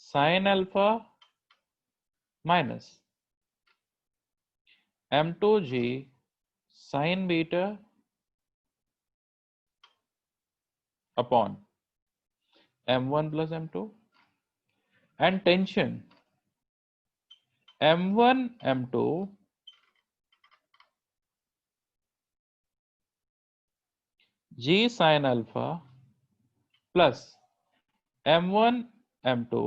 sine alpha minus m2g sine beta upon m1 plus m2 and tension m1 m2 g sine alpha plus m1 m2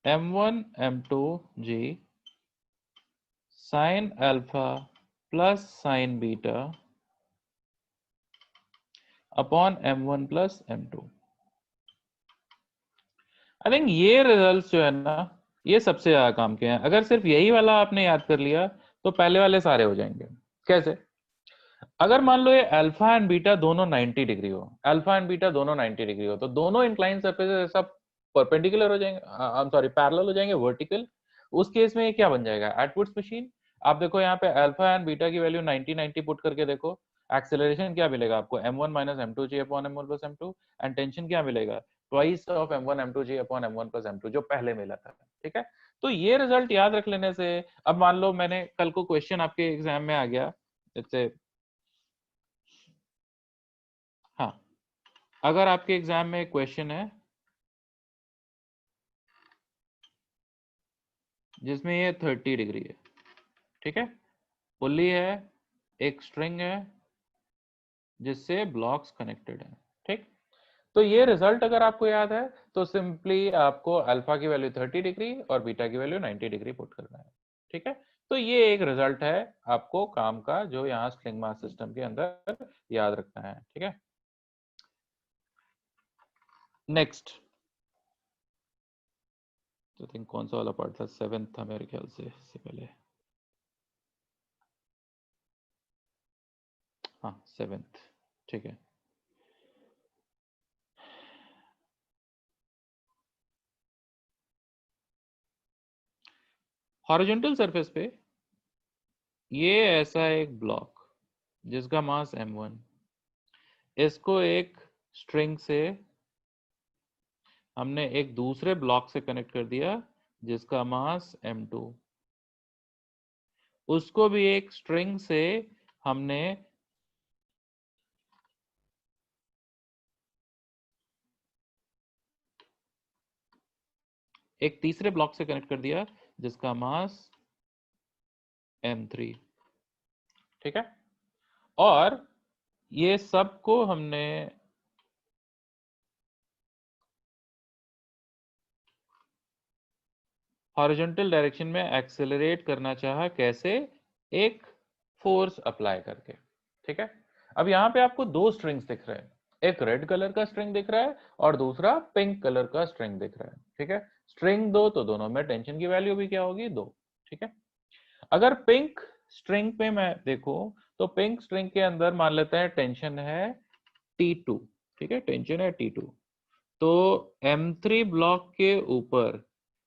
m1 m2 g sine alpha plus sine beta upon m1 plus m2। I think ये results जो है ना, ये सबसे ज्यादा काम के हैं। अगर सिर्फ यही वाला आपने याद कर लिया तो पहले वाले सारे हो जाएंगे। कैसे, अगर मान लो ये अल्फा एंड बीटा दोनों 90 डिग्री हो, अल्फा एंड बीटा दोनों 90 डिग्री हो, तो दोनों इंक्लाइन सरफेसेस ऐसा परपेंडिकुलर हो जाएंगे, आई एम सॉरी पैरेलल हो जाएंगे, वर्टिकल। उस केस में ये क्या बन जाएगा, एटवुड्स मशीन। आप देखो यहाँ पे अल्फा एंड बीटा की वैल्यू 90 90 पुट करके देखो, एक्सेलरेशन क्या मिलेगा आपको, m1 minus m2g upon m1 plus m2, and tension क्या मिलेगा, twice of m1 m2g upon m1 plus m2, जो पहले मिला था। ठीक है, तो ये रिजल्ट याद रख लेने से, अब मान लो मैंने कल को क्वेश्चन आपके एग्जाम में आ गया, जैसे, हाँ, अगर आपके एग्जाम में एक क्वेश्चन है जिसमें ये 30 डिग्री है, ठीक है, पुली है, एक स्ट्रिंग है जिससे ब्लॉक्स कनेक्टेड है। ठीक, तो ये रिजल्ट अगर आपको याद है तो सिंपली आपको अल्फा की वैल्यू 30 डिग्री और बीटा की वैल्यू 90 डिग्री पुट करना है। ठीक है, तो ये एक रिजल्ट है आपको काम का जो यहाँ स्ट्रिंग मास सिस्टम के अंदर याद रखना है। ठीक है, नेक्स्ट तो थिंक कौन सा वाला पार्ट था, 7th था मेरे ख्याल से, इससे पहले, हाँ 7th। ठीक है, हॉरिजॉन्टल सरफेस पे ये ऐसा एक ब्लॉक जिसका मास m1, इसको एक स्ट्रिंग से हमने एक दूसरे ब्लॉक से कनेक्ट कर दिया जिसका मास m2, उसको भी एक स्ट्रिंग से हमने एक तीसरे ब्लॉक से कनेक्ट कर दिया जिसका मास m3। ठीक है, और ये सबको हमने हॉरिजॉन्टल डायरेक्शन में एक्सेलरेट करना चाहा, कैसे? एक फोर्स अप्लाई करके। ठीक है, अब यहाँ पे आपको दो स्ट्रिंग्स दिख रहे हैं, एक रेड कलर का स्ट्रिंग दिख रहा है और दूसरा पिंक कलर का स्ट्रिंग दिख रहा है। ठीक है, स्ट्रिंग दो तो दोनों में टेंशन की वैल्यू भी क्या होगी, 2। ठीक है, अगर पिंक स्ट्रिंग पे मैं देखूं तो पिंक स्ट्रिंग के अंदर मान लेते हैं टेंशन है T2। ठीक है, टेंशन है T2, तो M3 ब्लॉक के ऊपर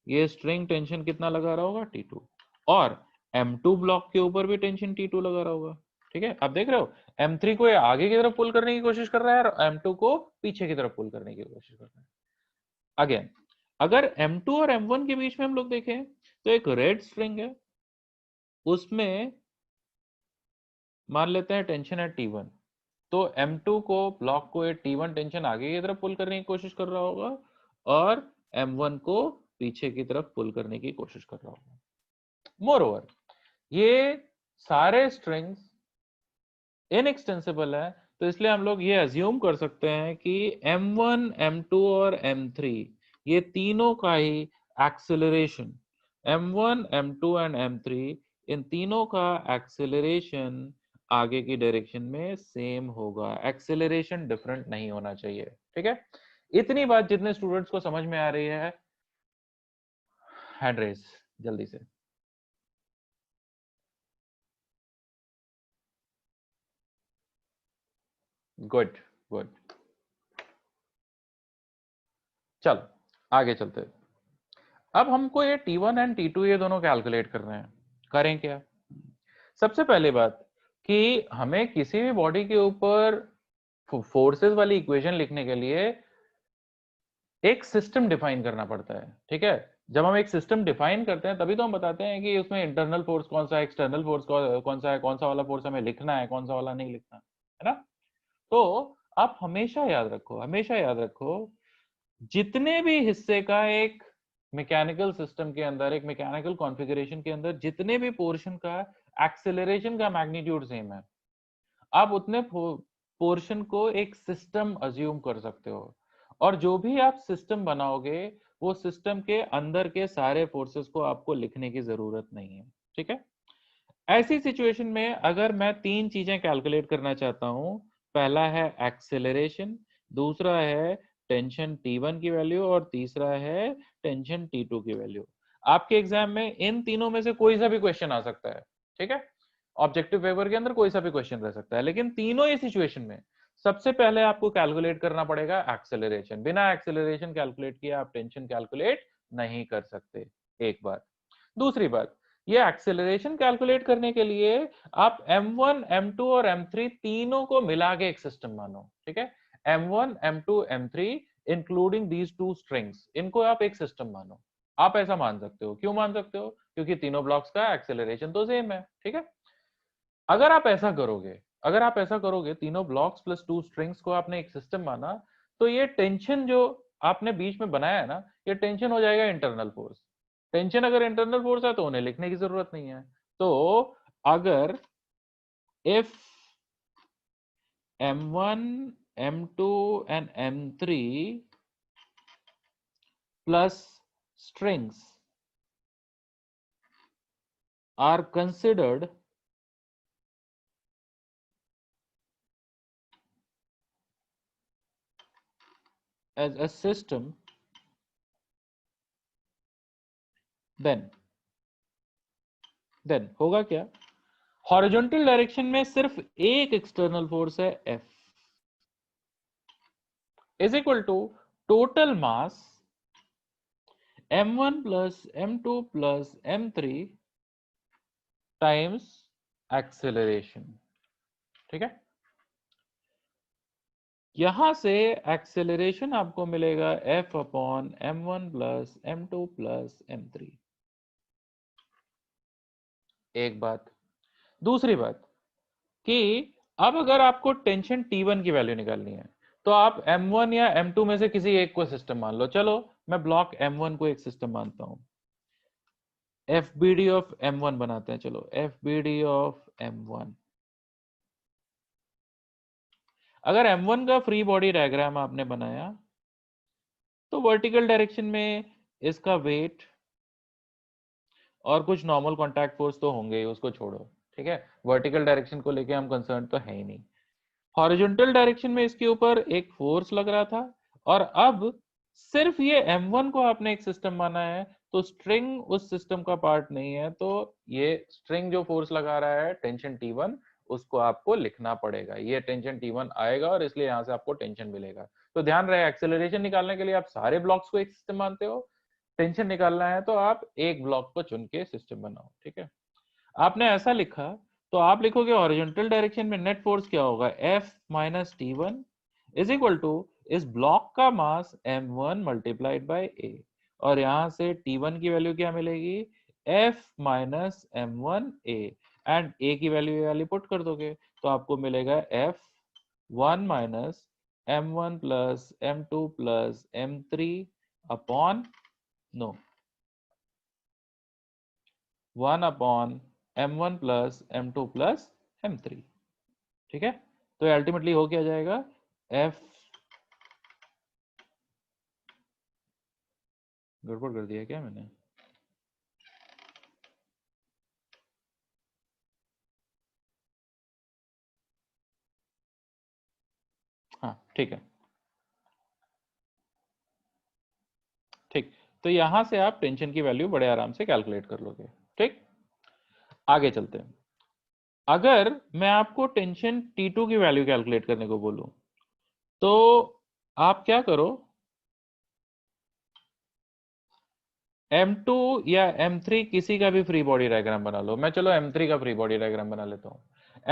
ये स्ट्रिंग टेंशन कितना लगा रहा होगा, T2, और M2 ब्लॉक के ऊपर भी टेंशन T2 लगा रहा होगा। ठीक है, आप देख रहे हो M3 को ये आगे की तरफ पुल करने की कोशिश कर रहा है और M2 को पीछे की तरफ पुल करने की कोशिश कर रहा है। अगेन, अगर M2 और M1 के बीच में हम लोग देखें तो एक रेड स्ट्रिंग है, उसमें मान लेते हैं टेंशन है T1, तो M2 को ब्लॉक को T1 टेंशन आगे की तरफ पुल करने की कोशिश कर रहा होगा और M1 को पीछे की तरफ पुल करने की कोशिश कर रहा होगा। मोर ओवर, ये सारे स्ट्रिंग्स इनएक्सटेंसिबल है, तो इसलिए हम लोग ये अज्यूम कर सकते हैं कि M1, M2 और M3 ये तीनों का ही acceleration, M1, M2 and M3, इन तीनों का एक्सेलरेशन आगे की डायरेक्शन में सेम होगा, एक्सेलरेशन डिफरेंट नहीं होना चाहिए। ठीक है, इतनी बात जितने स्टूडेंट्स को समझ में आ रही है, हैंड रेज जल्दी से। गुड, गुड, चलो आगे चलते हैं। अब हमको ये T1 एंड T2 ये दोनों कैलकुलेट कर रहे हैं, करें क्या? सबसे पहली बात कि हमें किसी भी बॉडी के ऊपर फोर्सेस वाली इक्वेशन लिखने के लिए एक सिस्टम डिफाइन करना पड़ता है। ठीक है, जब हम एक सिस्टम डिफाइन करते हैं तभी तो हम बताते हैं कि उसमें इंटरनल फोर्स कौन सा है, एक्सटर्नल फोर्स कौन सा है, कौन सा वाला फोर्स हमें लिखना है, कौन सा वाला नहीं लिखना है ना। तो आप हमेशा याद रखो, हमेशा याद रखो, जितने भी हिस्से का एक मैकेनिकल सिस्टम के अंदर, एक मैकेनिकल कॉन्फ़िगरेशन के अंदर जितने भी पोर्शन का एक्सेलरेशन का मैग्नीट्यूड सेम है, आप उतने पोर्शन को एक सिस्टम अज्यूम कर सकते हो, और जो भी आप सिस्टम बनाओगे वो सिस्टम के अंदर के सारे फोर्सेस को आपको लिखने की जरूरत नहीं है। ठीक है, ऐसी सिचुएशन में अगर मैं तीन चीजें कैलकुलेट करना चाहता हूं, पहला है एक्सेलरेशन, दूसरा है टेंशन T1 की वैल्यू और तीसरा है टेंशन T2 की वैल्यू। आपके एग्जाम में इन तीनों में से कोई सा भी क्वेश्चन आ सकता है। ठीक है, ऑब्जेक्टिव पेपर के अंदर कोई सा भी क्वेश्चन रह सकता है, लेकिन तीनों ही सिचुएशन में सबसे पहले आपको कैलकुलेट करना पड़ेगा एक्सेलरेशन। बिना एक्सेलरेशन कैलकुलेट किए आप टेंशन कैलकुलेट नहीं कर सकते, एक बात। दूसरी बात, ये एक्सेलरेशन कैलकुलेट करने के लिए आप M1, M2 और M3 तीनों को मिला के एक सिस्टम मानो। ठीक है, M1, M2, M3 including these two strings, इनको आप एक सिस्टम मानो। आप ऐसा मान सकते हो, क्यों मान सकते हो? क्योंकि तीनों ब्लॉक्स का एक्सेलरेशन तो सेम है। ठीक है, अगर आप ऐसा करोगे, अगर आप ऐसा करोगे, तीनों ब्लॉक्स प्लस टू स्ट्रिंग्स को आपने एक सिस्टम माना, तो ये टेंशन जो आपने बीच में बनाया है ना, ये टेंशन हो जाएगा इंटरनल फोर्स। टेंशन अगर इंटरनल फोर्स है तो उन्हें लिखने की जरूरत नहीं है, तो अगर if m1 m2 and m3 plus strings are considered as a system, then होगा क्या? हॉरिजॉन्टल डायरेक्शन में सिर्फ एक एक्सटर्नल फोर्स है F is equal to total mass m1 plus m2 plus m3 times acceleration. ठीक है, यहां से एक्सेलरेशन आपको मिलेगा F upon m1 plus m2 plus m3। एक बात। दूसरी बात कि अब अगर आपको टेंशन T1 की वैल्यू निकालनी है तो आप M1 या M2 में से किसी एक को सिस्टम मान लो। चलो मैं ब्लॉक M1 को एक सिस्टम मानता हूं, FBD ऑफ M1 बनाते हैं। चलो FBD ऑफ M1। अगर M1 का फ्री बॉडी डायग्राम आपने बनाया तो वर्टिकल डायरेक्शन में इसका वेट और कुछ नॉर्मल कॉन्टैक्ट फोर्स तो होंगे ही, उसको छोड़ो। ठीक है, वर्टिकल डायरेक्शन को लेके हम कंसर्न तो है ही नहीं। हॉरिजॉन्टल डायरेक्शन में इसके ऊपर एक फोर्स लग रहा था और अब सिर्फ ये M1 को आपने एक सिस्टम माना है तो स्ट्रिंग उस सिस्टम का पार्ट नहीं है, तो ये स्ट्रिंग जो फोर्स लगा रहा है टेंशन T1 उसको आपको लिखना पड़ेगा। ये टेंशन T1 आएगा और इसलिए यहां से आपको टेंशन मिलेगा। तो ध्यान रहे, एक्सेलरेशन निकालने के लिए आप सारे ब्लॉक्स को एक सिस्टम मानते हो, टेंशन निकालना है तो आप एक ब्लॉक को चुन के सिस्टम बनाओ। ठीक है, आपने ऐसा लिखा तो आप लिखोगे हॉरिजॉन्टल डायरेक्शन में नेट फोर्स क्या होगा, F minus T1 is equal to इस ब्लॉक का mass M1 multiplied by A, और यहां से T1 की वैल्यू क्या मिलेगी, F minus M1A, and A की वैल्यू वाली पुट कर दोगे तो आपको मिलेगा F1 minus M1 plus M2 plus M3 upon no 1 upon M1 plus M2 plus M3। ठीक है, तो अल्टीमेटली हो क्या जाएगा, F गड़बड़ कर दिया क्या मैंने? हाँ ठीक है, ठीक। तो यहां से आप टेंशन की वैल्यू बड़े आराम से कैलकुलेट कर लोगे। ठीक, आगे चलते हैं। अगर मैं आपको टेंशन T2 की वैल्यू कैलकुलेट करने को बोलूं तो आप क्या करो, M2 या M3 किसी का भी फ्री बॉडी डायग्राम बना लो। मैं चलो M3 का फ्री बॉडी डायग्राम बना लेता हूं।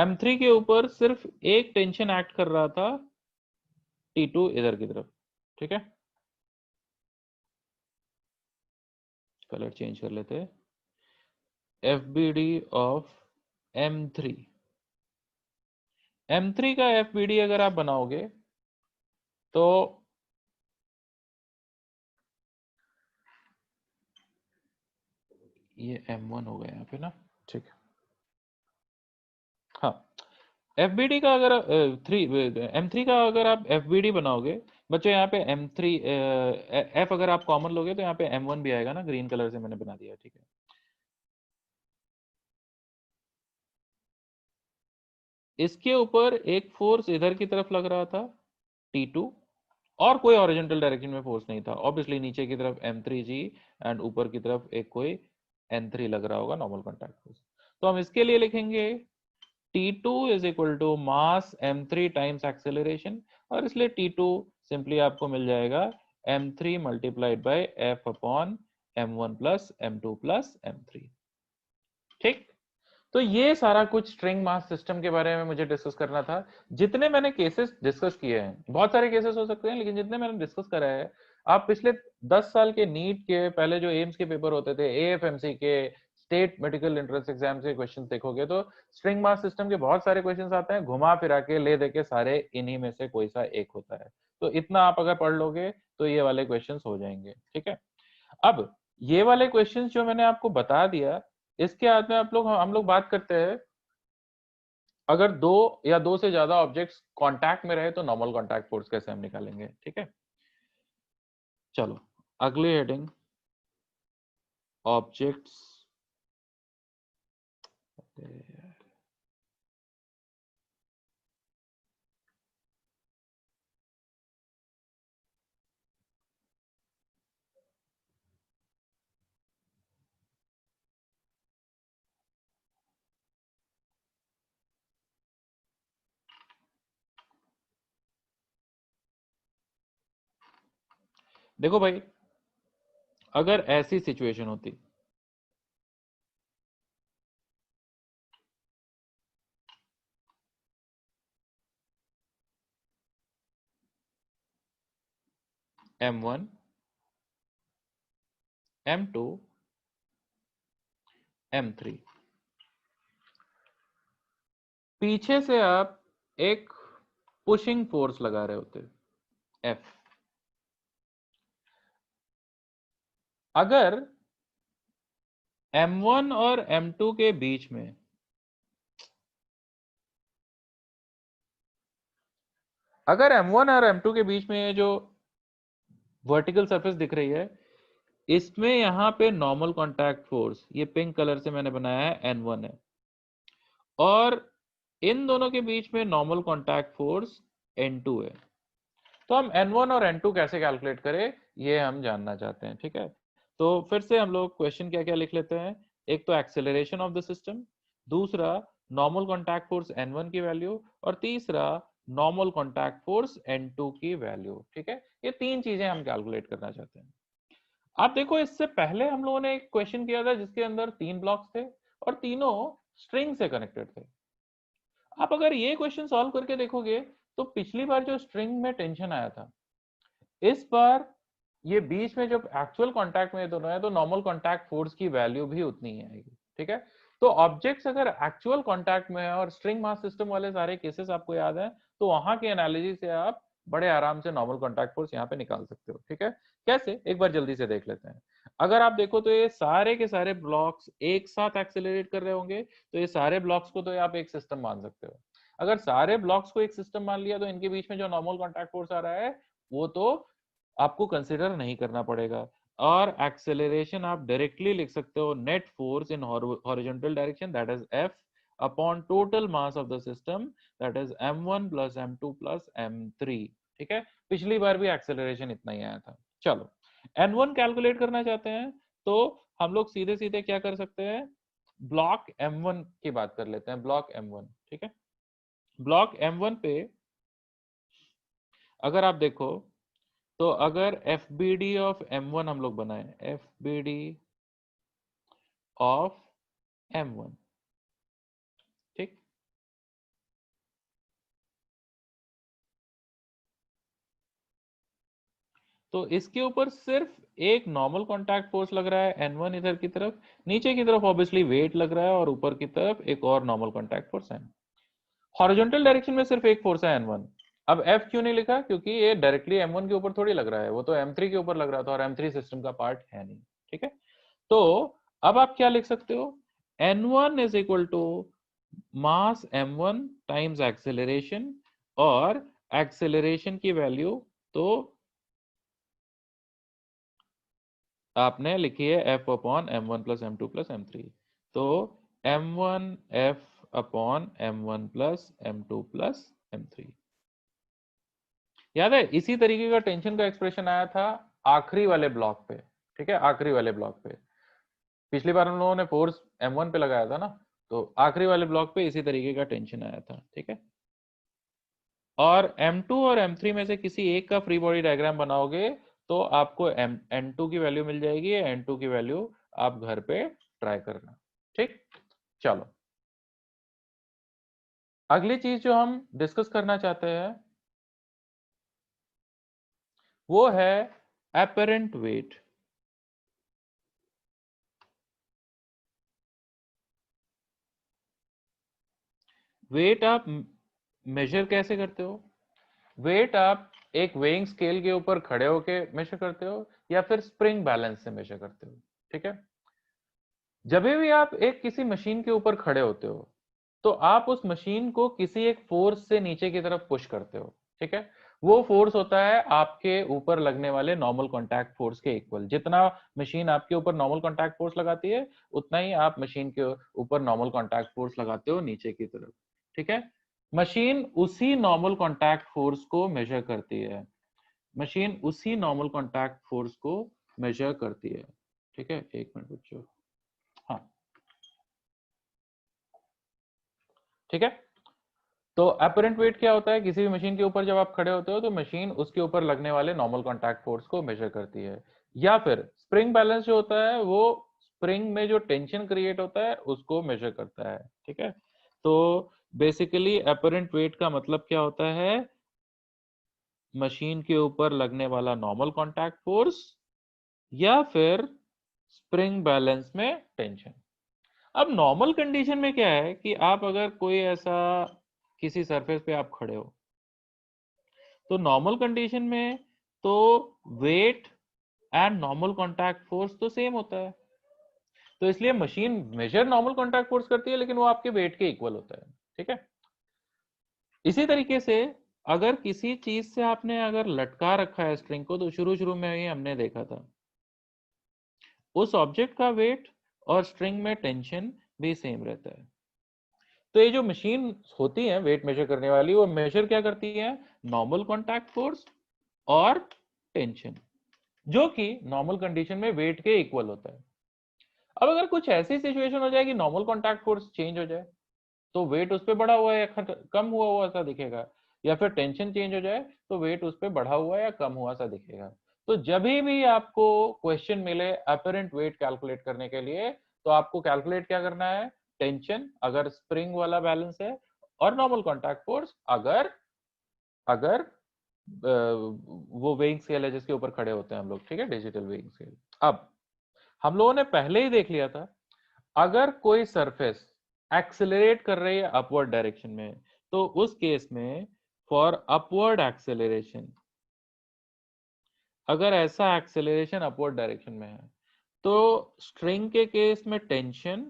M3 के ऊपर सिर्फ एक टेंशन एक्ट कर रहा था, T2 इधर की तरफ। ठीक है, कलर चेंज कर लेते हैं। FBD ऑफ M3, M3 का FBD अगर आप बनाओगे तो ये M1 होगा यहाँ पे ना। ठीक है, हाँ। FBD का अगर M3 का अगर आप FBD बनाओगे बच्चों, यहाँ पे M3 F अगर आप कॉमन लोगे तो यहाँ पे M1 भी आएगा ना, ग्रीन कलर से मैंने बना दिया। ठीक है, इसके ऊपर एक फोर्स इधर की तरफ लग रहा था T2, और कोई हॉरिजॉन्टल डायरेक्शन में फोर्स नहीं था। ऑब्वियसली नीचे की तरफ M3G एंड ऊपर की तरफ एक कोई N3 लग रहा होगा, नॉर्मल कॉन्टैक्ट फोर्स। तो हम इसके लिए लिखेंगे T2 is equal to mass M3 times acceleration, और इसलिए T2 सिंपली आपको मिल जाएगा M3 multiplied by F upon M1 plus M2 plus M3। ठीक, तो ये सारा कुछ स्ट्रिंग मास सिस्टम के बारे में मुझे डिस्कस करना था। जितने मैंने केसेस डिस्कस किए हैं, बहुत सारे केसेस हो सकते हैं, लेकिन जितने मैंने डिस्कस करा है, आप पिछले 10 साल के नीट के, पहले जो एम्स के पेपर होते थे, AFMC के, स्टेट मेडिकल एंट्रेंस एग्जाम के क्वेश्चन देखोगे तो स्ट्रिंग मास सिस्टम के बहुत सारे क्वेश्चन आते हैं, घुमा फिरा के ले दे के सारे इन्हीं में से कोई सा एक होता है। तो इतना आप अगर पढ़ लोगे तो ये वाले क्वेश्चन हो जाएंगे। ठीक है, अब ये वाले क्वेश्चंस जो मैंने आपको बता दिया, इसके बाद में हम लोग बात करते हैं, अगर दो या दो से ज्यादा ऑब्जेक्ट्स कांटेक्ट में रहे तो नॉर्मल कांटेक्ट फोर्स कैसे हम निकालेंगे। ठीक है, चलो अगली हेडिंग, ऑब्जेक्ट्स। देखो भाई, अगर ऐसी सिचुएशन होती, M1 M2 M3, पीछे से आप एक पुशिंग फोर्स लगा रहे होते F। अगर M1 और M2 के बीच में, अगर M1 और M2 के बीच में ये जो वर्टिकल सरफेस दिख रही है, इसमें यहां पे नॉर्मल कांटेक्ट फोर्स, ये पिंक कलर से मैंने बनाया है, N1 है, और इन दोनों के बीच में नॉर्मल कांटेक्ट फोर्स N2 है। तो हम N1 और N2 कैसे कैलकुलेट करें, ये हम जानना चाहते हैं। ठीक है, तो फिर से हम लोग क्वेश्चन क्या क्या लिख लेते हैं। एक तो एक्सेलरेशन ऑफ द सिस्टम, दूसरा नॉर्मल कांटेक्ट फोर्स N1 की वैल्यू, और तीसरा नॉर्मल कांटेक्ट फोर्स N2 की वैल्यू। ठीक है, ये तीन चीजें हम कैलकुलेट करना चाहते हैं। आप देखो, इससे पहले हम लोगों ने एक क्वेश्चन किया था जिसके अंदर तीन ब्लॉक्स थे और तीनों स्ट्रिंग से कनेक्टेड थे। आप अगर ये क्वेश्चन सॉल्व करके देखोगे तो पिछली बार जो स्ट्रिंग में टेंशन आया था, इस बार ये बीच में जब एक्चुअल कांटेक्ट में ये दोनों है तो नॉर्मल कांटेक्ट फोर्स की वैल्यू भी उतनी ही आएगी। ठीक है, तो ऑब्जेक्ट्स अगर एक्चुअल कांटेक्ट में है और स्ट्रिंग मास सिस्टम वाले सारे केसेस आपको याद है, तो वहां के एनालिसिस से आप बड़े आराम से नॉर्मल कांटेक्ट फोर्स यहाँ पे निकाल सकते हो। ठीक है, कैसे, एक बार जल्दी से देख लेते हैं। अगर आप देखो तो ये सारे के सारे ब्लॉक्स एक साथ एक्सेलरेट कर रहे होंगे, तो ये सारे ब्लॉक्स को तो आप एक सिस्टम मान सकते हो। अगर सारे ब्लॉक्स को एक सिस्टम मान लिया तो इनके बीच में जो नॉर्मल कांटेक्ट फोर्स आ रहा है वो तो आपको कंसिडर नहीं करना पड़ेगा। और एक्सेलरेशन आप डायरेक्टली लिख सकते हो, net force in horizontal direction, that is F upon total mass of the system, that is M1 plus M2 plus M3। ठीक है, पिछली बार भी एक्सेलरेशन इतना ही आया था। चलो N1 कैलकुलेट करना चाहते हैं तो हम लोग सीधे सीधे क्या कर सकते हैं, ब्लॉक M1 की बात कर लेते हैं। ब्लॉक M1, ठीक है, ब्लॉक M1 पे अगर आप देखो तो अगर FBD ऑफ M1 हम लोग बनाए, FBD ऑफ M1, ठीक, तो इसके ऊपर सिर्फ एक नॉर्मल कांटेक्ट फोर्स लग रहा है N1 इधर की तरफ, नीचे की तरफ ऑब्वियसली वेट लग रहा है, और ऊपर की तरफ एक और नॉर्मल कांटेक्ट फोर्स है। हॉरिजॉन्टल डायरेक्शन में सिर्फ एक फोर्स है N1। अब F क्यों नहीं लिखा, क्योंकि ये डायरेक्टली M1 के ऊपर थोड़ी लग रहा है, वो तो M3 के ऊपर लग रहा था और M3 सिस्टम का पार्ट है नहीं। ठीक है, तो अब आप क्या लिख सकते हो, N1 is equal to mass M1 times acceleration, और एक्सेलरेशन की वैल्यू तो आपने लिखी है F upon M1 plus M2 plus M3, तो M1 F upon M1 plus M2 plus M3। याद है, इसी तरीके का टेंशन का एक्सप्रेशन आया था आखिरी वाले ब्लॉक पे। ठीक है, आखिरी वाले ब्लॉक पे पिछली बार हम लोगों ने फोर्स M1 पे लगाया था ना, तो आखिरी वाले ब्लॉक पे इसी तरीके का टेंशन आया था। ठीक है, और M2 और M3 में से किसी एक का फ्री बॉडी डायग्राम बनाओगे तो आपको N2 की वैल्यू मिल जाएगी। N2 की वैल्यू आप घर पे ट्राई करना। ठीक, चलो अगली चीज जो हम डिस्कस करना चाहते हैं वो है एपरेंट वेट। वेट आप मेजर कैसे करते हो, वेट आप एक वेइंग स्केल के ऊपर खड़े होके मेजर करते हो या फिर स्प्रिंग बैलेंस से मेजर करते हो। ठीक है, जब भी आप एक किसी मशीन के ऊपर खड़े होते हो तो आप उस मशीन को किसी एक फोर्स से नीचे की तरफ पुश करते हो, ठीक है। वो फोर्स होता है आपके ऊपर लगने वाले नॉर्मल कॉन्टैक्ट फोर्स के इक्वल। जितना मशीन आपके ऊपर नॉर्मल कॉन्टैक्ट फोर्स लगाती है उतना ही आप मशीन के ऊपर नॉर्मल कॉन्टैक्ट फोर्स लगाते हो नीचे की तरफ, ठीक है। मशीन उसी नॉर्मल कॉन्टैक्ट फोर्स को मेजर करती है, मशीन उसी नॉर्मल कॉन्टैक्ट फोर्स को मेजर करती है, ठीक है। एक मिनट बच्चों, हाँ, ठीक है। तो अपरेंट वेट क्या होता है? किसी भी मशीन के ऊपर जब आप खड़े होते हो तो मशीन उसके ऊपर लगने वाले नॉर्मल कॉन्टैक्ट फोर्स को मेजर करती है। या फिर स्प्रिंग बैलेंस जो होता है वो स्प्रिंग में जो टेंशन क्रिएट होता है उसको मेजर करता है, ठीक है। तो बेसिकली अपरेंट वेट का मतलब क्या होता है? मशीन के ऊपर लगने वाला नॉर्मल कॉन्टैक्ट फोर्स या फिर स्प्रिंग बैलेंस में टेंशन। अब नॉर्मल कंडीशन में क्या है कि आप अगर कोई ऐसा किसी सरफेस पे आप खड़े हो तो नॉर्मल कंडीशन में तो weight and normal contact force तो सेम होता है, तो इसलिए machine measure normal contact force करती है लेकिन वो आपके वेट के इक्वल होता है, ठीक है। इसी तरीके से अगर किसी चीज से आपने अगर लटका रखा है स्ट्रिंग को, तो शुरू शुरू में ही हमने देखा था उस ऑब्जेक्ट का वेट और स्ट्रिंग में टेंशन भी सेम रहता है। तो ये जो मशीन होती है वेट मेजर करने वाली, वो मेजर क्या करती है? नॉर्मल कॉन्टैक्ट फोर्स और टेंशन, जो कि नॉर्मल कंडीशन में वेट के इक्वल होता है। अब अगर कुछ ऐसी सिचुएशन हो जाए कि नॉर्मल कॉन्टैक्ट फोर्स चेंज हो जाए तो वेट उस पर बढ़ा हुआ है या कम हुआ हुआ सा दिखेगा, या फिर टेंशन चेंज हो जाए तो वेट उस पर बढ़ा हुआ या कम हुआ सा दिखेगा। तो जब भी आपको क्वेश्चन मिले अपरेंट वेट कैलकुलेट करने के लिए, तो आपको कैलकुलेट क्या करना है? टेंशन अगर स्प्रिंग वाला बैलेंस है, और नॉर्मल कॉन्टैक्ट फोर्स अगर अगर वो वेइंग स्केल है जिसके ऊपर खड़े होते हैं हम लोग, ठीक है, डिजिटल वेइंग स्केल। अब हम लोगों ने पहले ही देख लिया था अगर कोई सरफेस एक्सेलरेट कर रही है अपवर्ड डायरेक्शन में, तो उस केस में फॉर अपवर्ड एक्सेलरेशन, अगर ऐसा एक्सेलरेशन अपवर्ड डायरेक्शन में है तो स्ट्रिंग के केस में टेंशन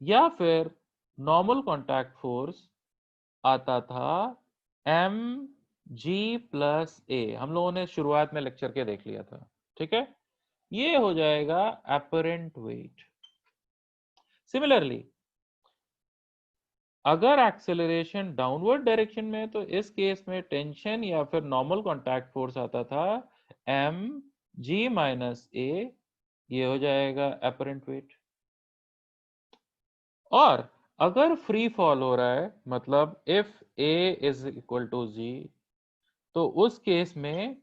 या फिर नॉर्मल कॉन्टैक्ट फोर्स आता था एम जी प्लस ए। हम लोगों ने शुरुआत में लेक्चर के देख लिया था, ठीक है। ये हो जाएगा अपरेंट वेट। सिमिलरली अगर एक्सेलरेशन डाउनवर्ड डायरेक्शन में, तो इस केस में टेंशन या फिर नॉर्मल कॉन्टैक्ट फोर्स आता था एम जी माइनस ए। ये हो जाएगा अपरेंट वेट। और अगर फ्री फॉल हो रहा है, मतलब if A is equal to G, तो उस केस में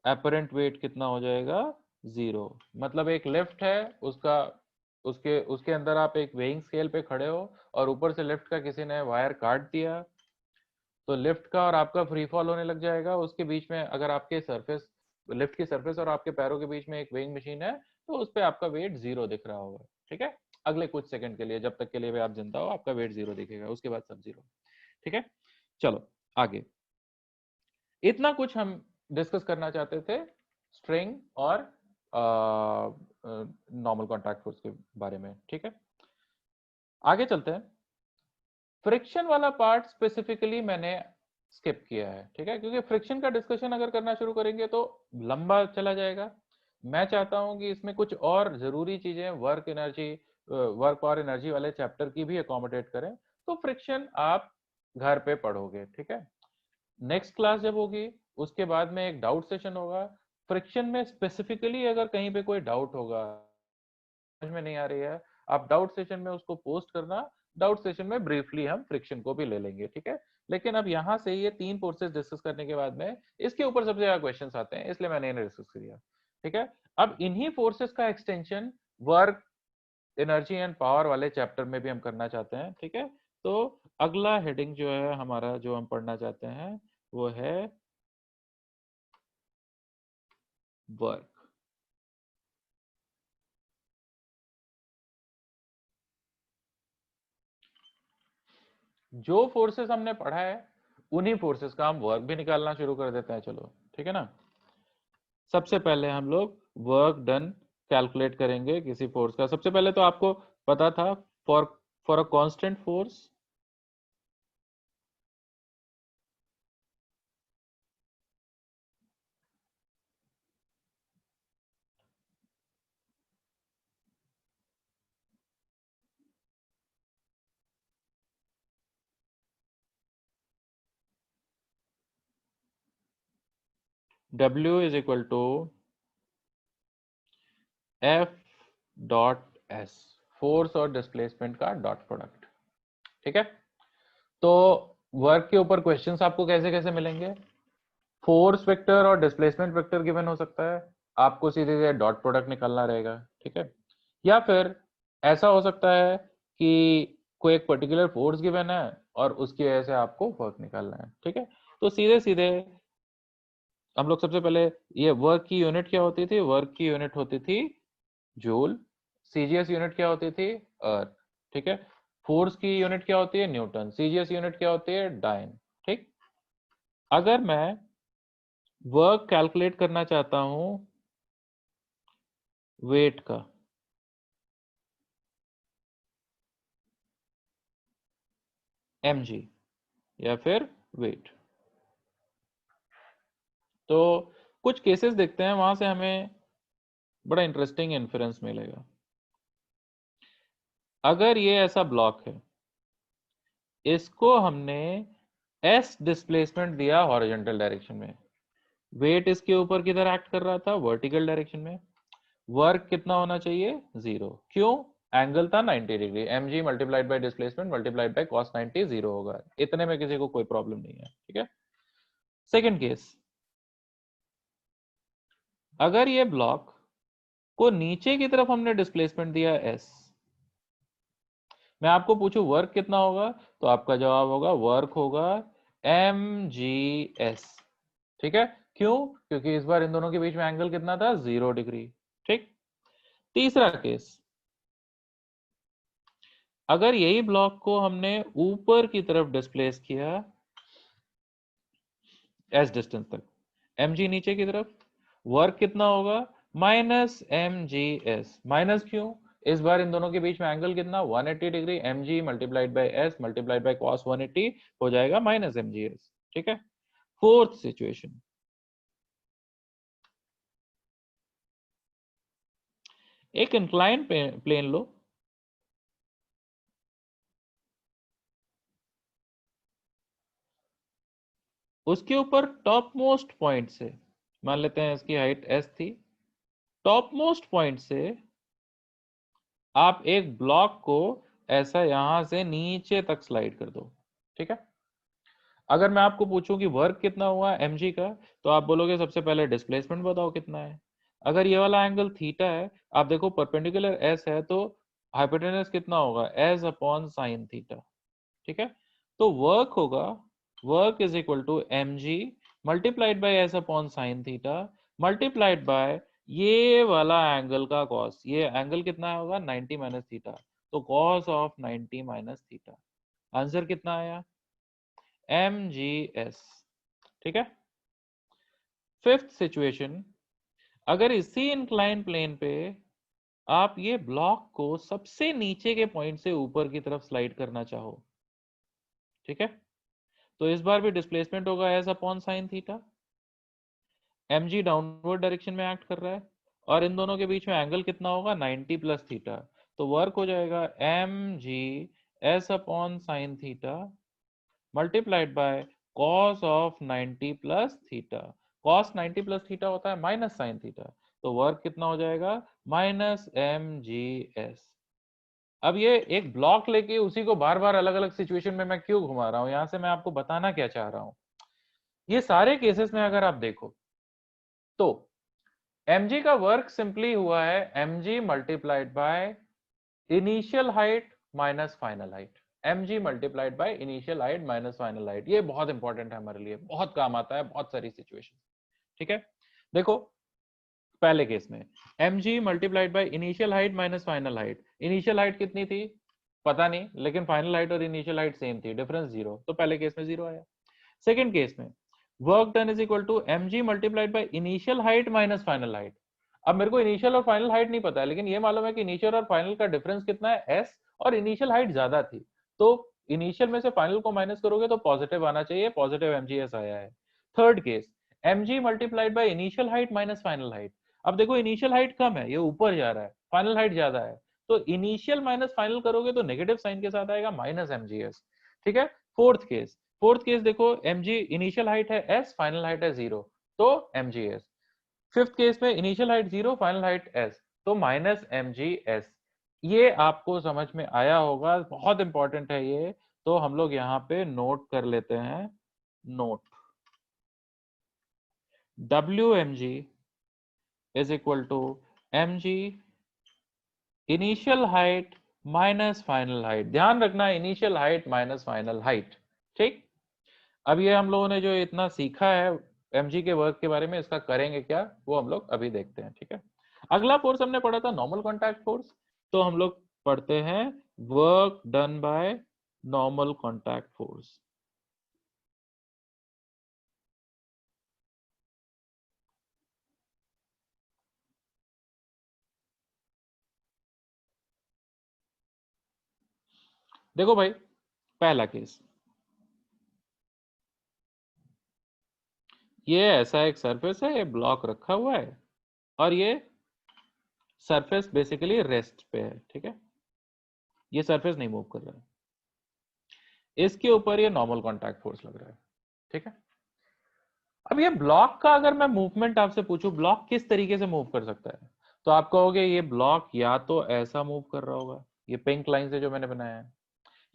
अपरेंट वेट कितना हो जाएगा? 0। मतलब एक लिफ्ट है, उसका उसके उसके अंदर आप एक वेइंग स्केल पे खड़े हो और ऊपर से लिफ्ट का किसी ने वायर काट दिया, तो लिफ्ट का और आपका फ्री फॉल होने लग जाएगा। उसके बीच में अगर आपके सरफेस, लिफ्ट की सरफेस और आपके पैरों के बीच में एक वेइंग मशीन है, तो उस पर आपका वेट 0 दिख रहा होगा, ठीक है। अगले कुछ सेकंड के लिए, जब तक के लिए भी आप जिंदा हो, आपका वेट 0 दिखेगा, उसके बाद सब 0, ठीक है। चलो आगे, इतना कुछ हम डिस्कस करना चाहते थे स्ट्रिंग और नॉर्मल कॉन्टैक्ट फोर्स के बारे में, ठीक है। आगे चलते हैं। फ्रिक्शन वाला पार्ट स्पेसिफिकली मैंने स्किप किया है, ठीक है, क्योंकि फ्रिक्शन का डिस्कशन अगर करना शुरू करेंगे तो लंबा चला जाएगा। मैं चाहता हूं कि इसमें कुछ और जरूरी चीजें वर्क एनर्जी, वर्क और एनर्जी वाले चैप्टर की भी अकोमोडेट करें। तो फ्रिक्शन आप घर पे पढ़ोगे, ठीक है। नेक्स्ट क्लास जब होगी उसके बाद में एक डाउट सेशन होगा। फ्रिक्शन में स्पेसिफिकली अगर कहीं पे कोई डाउट होगा, समझ में नहीं आ रही है, आप डाउट सेशन में उसको पोस्ट करना। डाउट सेशन में ब्रीफली हम फ्रिक्शन को भी ले लेंगे, ठीक है। लेकिन अब यहाँ से ये 3 फोर्सेस डिस्कस करने के बाद में इसके ऊपर सबसे ज्यादा क्वेश्चंस आते हैं, इसलिए मैंने इन्हें डिस्कस किया, ठीक है। अब इन्हीं फोर्सेस का extension work energy and power वाले चैप्टर में भी हम करना चाहते हैं, ठीक है। तो अगला हेडिंग जो है हमारा, जो हम पढ़ना चाहते हैं, वो है वर्क। जो फोर्सेस हमने पढ़ा है उन्हीं फोर्सेस का हम वर्क भी निकालना शुरू कर देते हैं, चलो, ठीक है ना। सबसे पहले हम लोग वर्क डन कैलकुलेट करेंगे किसी फोर्स का, सबसे पहले तो आपको पता था for for a constant force W is equal to F dot S, force और डिस्प्लेसमेंट का डॉट प्रोडक्ट। ठीक है, तो वर्क के ऊपर क्वेश्चंस आपको कैसे कैसे मिलेंगे, फोर्स वेक्टर और डिस्प्लेसमेंट वेक्टर गिवन हो सकता है, आपको सीधे सीधे डॉट प्रोडक्ट निकालना रहेगा। ठीक है, या फिर ऐसा हो सकता है कि कोई एक पर्टिकुलर फोर्स गिवन है और उसकी वजह से आपको वर्क निकालना है। ठीक है, तो सीधे सीधे हम लोग सबसे पहले, ये वर्क की यूनिट क्या होती थी, वर्क की यूनिट होती थी जूल, सीजीएस यूनिट क्या होती थी, अर्थ। ठीक है, फोर्स की यूनिट क्या होती है, न्यूटन, सीजीएस यूनिट क्या होती है, डाइन। ठीक, अगर मैं वर्क कैलकुलेट करना चाहता हूं वेट का, mg या फिर वेट, तो कुछ केसेस देखते हैं, वहां से हमें बड़ा इंटरेस्टिंग इन्फ्रेंस मिलेगा। अगर ये ऐसा ब्लॉक है, इसको हमने s डिस्प्लेसमेंट दिया हॉरिजॉन्टल डायरेक्शन में, वेट इसके ऊपर किधर एक्ट कर रहा था, वर्टिकल डायरेक्शन में, वर्क कितना होना चाहिए, 0। क्यों, एंगल था 90 degree, mg multiplied bye displacement multiplied by cos 90 0 होगा, इतने में किसी को कोई प्रॉब्लम नहीं है। ठीक है, सेकंड केस, अगर ये ब्लॉक को नीचे की तरफ हमने डिस्प्लेसमेंट दिया s, मैं आपको पूछूं वर्क कितना होगा, तो आपका जवाब होगा वर्क होगा mgs। ठीक है, क्यों, क्योंकि इस बार इन दोनों के बीच में एंगल कितना था, 0 डिग्री। ठीक, तीसरा केस, अगर यही ब्लॉक को हमने ऊपर की तरफ डिस्प्लेस किया s डिस्टेंस तक, mg नीचे की तरफ, वर्क कितना होगा, माइनस mgs। माइनस क्यों, इस बार इन दोनों के बीच में एंगल कितना, 180 degree, mg multiplied by s multiplied by cos 180 हो जाएगा माइनस mgs। ठीक है, फोर्थ सिचुएशन, एक इंक्लाइन प्लेन लो, उसके ऊपर टॉप मोस्ट पॉइंट से, मान लेते हैं इसकी हाइट s थी, टॉप मोस्ट पॉइंट से आप एक ब्लॉक को ऐसा यहां से नीचे तक स्लाइड कर दो। ठीक है, अगर मैं आपको पूछूं कि वर्क कितना हुआ mg का, तो आप बोलोगे सबसे पहले डिस्प्लेसमेंट बताओ कितना है। अगर ये वाला एंगल थीटा है, आप देखो परपेंडिकुलर s है, तो हाइपोटेनस कितना होगा, s अपॉन साइन थीटा। ठीक है, तो वर्क होगा, work is equal to mg multiplied by s upon sine theta multiplied by ये वाला एंगल का कॉस, ये एंगल कितना होगा 90 माइनस थीटा, तो cos of 90 minus theta, answer कितना आया, mgs। ठीक है, फिफ्थ सिचुएशन, अगर इसी इंक्लाइन प्लेन पे आप ये ब्लॉक को सबसे नीचे के पॉइंट से ऊपर की तरफ स्लाइड करना चाहो, ठीक है, तो इस बार भी डिस्प्लेसमेंट होगा as upon sine theta, mg downward direction में एक्ट कर रहा है, और इन दोनों के बीच में एंगल कितना होगा 90 प्लस थीटा, तो वर्क हो जाएगा mg s upon sine theta multiplied bye cos of 90 plus theta, cos 90 plus theta होता है माइनस साइन थीटा, तो वर्क कितना हो जाएगा माइनस mgs। अब ये एक ब्लॉक लेके उसी को बार बार अलग अलग सिचुएशन में मैं क्यों घुमा रहा हूं, यहां से मैं आपको बताना क्या चाह रहा हूं, ये सारे केसेस में अगर आप देखो तो mg का वर्क सिंपली हुआ है mg multiplied by initial height minus final height, mg multiplied by initial height minus final height, ये बहुत इंपॉर्टेंट है हमारे लिए, बहुत काम आता है बहुत सारी सिचुएशन। ठीक है, देखो पहले केस में mg multiplied by initial height minus final height, initial height कितनी थी पता नहीं, लेकिन फाइनल हाइट और इनिशियल हाइट सेम थी, डिफरेंस 0, तो पहले केस में 0 आया। सेकंड केस में work done is equal to mg multiplied by initial height minus final height, अब मेरे को इनिशियल और फाइनल हाइट नहीं पता है, लेकिन ये मालूम है कि इनिशियल और फाइनल का डिफरेंस कितना है, एस, और इनिशियल हाइट ज्यादा थी, तो इनिशियल में से फाइनल को माइनस करोगे तो पॉजिटिव आना चाहिए, पॉजिटिव एमजीएस आया है। Third case, mg multiplied by initial height minus final height. अब देखो इनिशियल हाइट कम है, ये ऊपर जा रहा है, फाइनल हाइट ज्यादा है, तो इनिशियल माइनस फाइनल करोगे तो नेगेटिव साइन के साथ आएगा, माइनस एमजीएस। ठीक है। फोर्थ केस देखो, mg इनिशियल हाइट है s, फाइनल हाइट है 0, तो mgs। फिफ्थ केस में initial height 0, final height s, तो माइनस mgs। ये आपको समझ में आया होगा, बहुत इंपॉर्टेंट है ये, तो हम लोग यहाँ पे नोट कर लेते हैं। Note, wmg is equal to mg initial height minus final height. ध्यान रखना, initial height minus final height. ठीक। अब ये हम लोगों ने जो इतना सीखा है mg के वर्क के बारे में, इसका करेंगे क्या वो हम लोग अभी देखते हैं। ठीक है। अगला फोर्स हमने पढ़ा था नॉर्मल कॉन्टैक्ट फोर्स, तो हम लोग पढ़ते हैं work done by normal contact force. देखो भाई, पहला केस, ये ऐसा एक सरफेस है, ये ब्लॉक रखा हुआ है और ये सरफेस बेसिकली रेस्ट पे है। ठीक है, ये सरफेस नहीं मूव कर रहा है, इसके ऊपर ये नॉर्मल कॉन्टैक्ट फोर्स लग रहा है। ठीक है। अब ये ब्लॉक का अगर मैं मूवमेंट आपसे पूछूं, ब्लॉक किस तरीके से मूव कर सकता है, तो आप कहोगे ये ब्लॉक या तो ऐसा मूव कर रहा होगा, ये पिंक लाइन से जो मैंने बनाया है,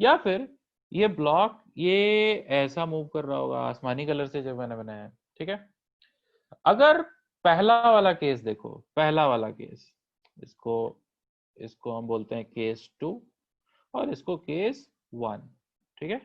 या फिर ये ब्लॉक ये ऐसा मूव कर रहा होगा आसमानी कलर से जो मैंने बनाया है। ठीक है। अगर पहला वाला केस देखो, पहला वाला केस, इसको इसको हम बोलते हैं केस 2 और इसको केस 1। ठीक है।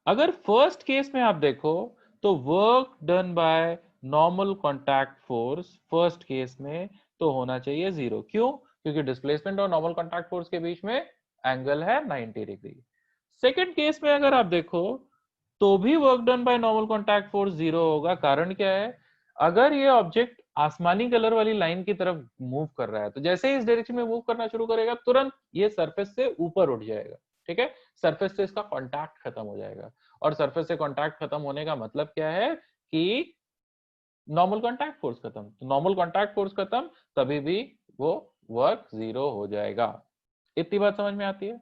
अगर फर्स्ट केस में आप देखो तो work done by normal contact force first case में तो होना चाहिए 0। क्यों? क्योंकि डिस्प्लेसमेंट और नॉर्मल कॉन्टैक्ट फोर्स के बीच में एंगल है 90 डिग्री। सेकेंड केस में अगर आप देखो तो भी work done by normal contact force 0 होगा। कारण क्या है? अगर ये ऑब्जेक्ट आसमानी कलर वाली लाइन की तरफ मूव कर रहा है, तो जैसे ही इस डायरेक्शन में मूव करना शुरू करेगा, तुरंत ये सरफेस से ऊपर उठ जाएगा। ठीक है। सरफेस से इसका कॉन्टैक्ट खत्म हो जाएगा, और सरफेस से कांटेक्ट खत्म होने का मतलब क्या है कि नॉर्मल कांटेक्ट फोर्स खत्म। तो नॉर्मल कांटेक्ट फोर्स खत्म, तभी भी वो वर्क 0 हो जाएगा। इतनी बात समझ में आती है?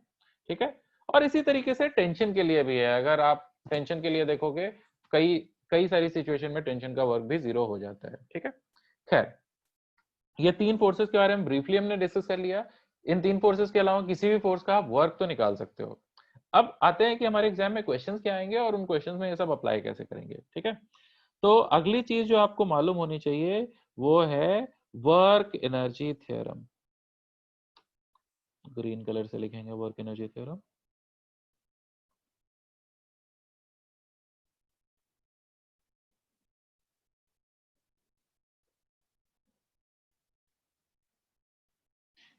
ठीक है। और इसी तरीके से टेंशन के लिए भी है। अगर आप टेंशन के लिए देखोगे, कई कई सारी सिचुएशन में टेंशन का वर्क भी 0 हो जाता है। ठीक है। खैर, ये तीन फोर्सेस के बारे में ब्रीफली हमने डिस्कस कर लिया। इन तीन फोर्सेस के अलावा किसी भी फोर्स का आप वर्क तो निकाल सकते हो। अब आते हैं कि हमारे एग्जाम में क्वेश्चंस क्या आएंगे और उन क्वेश्चंस में ये सब अप्लाई कैसे करेंगे। ठीक है। तो अगली चीज जो आपको मालूम होनी चाहिए वो है work energy theorem. Green colour से लिखेंगे वर्क एनर्जी थ्योरम।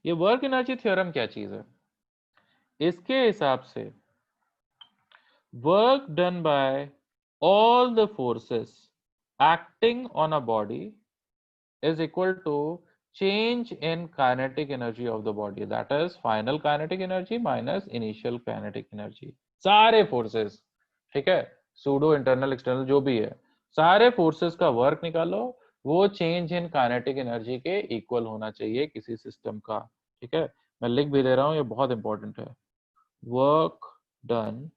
ये वर्क एनर्जी थ्योरम क्या चीज है? इसके हिसाब से work done bye all the forces acting on a body is equal to change in kinetic energy of the body, that is final kinetic energy minus initial kinetic energy। सारे forces, ठीक है, pseudo internal external जो भी है, सारे forces का work निकालो, वो चेंज इन काइनेटिक एनर्जी के इक्वल होना चाहिए किसी सिस्टम का। ठीक है। मैं लिख भी दे रहा हूं, ये बहुत इंपॉर्टेंट है। Work done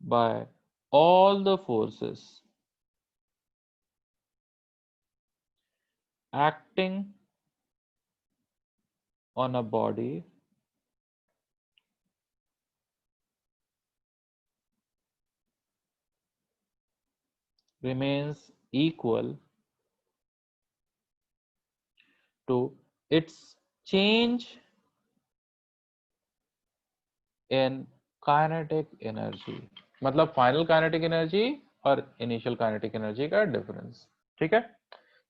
bye all the forces acting on a body remains equal to its change in kinetic energy। मतलब फाइनल काइनेटिक एनर्जी और इनिशियल काइनेटिक एनर्जी का डिफरेंस। ठीक है।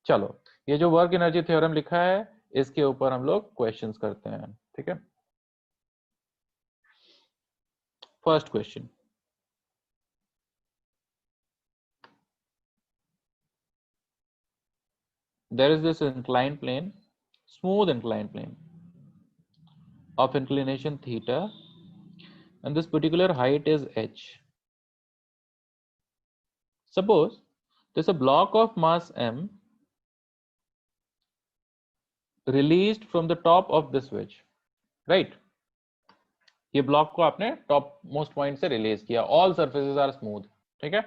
चलो, ये जो वर्क एनर्जी थ्योरम लिखा है, इसके ऊपर हम लोग क्वेश्चंस करते हैं। ठीक है। First question, there is this inclined plane, smooth inclined plane of inclination theta, and this particular height is h. Suppose there's a block of mass m released from the top of this wedge, right? ये block को आपने top most point से release किया, all surfaces are smooth, ठीक है?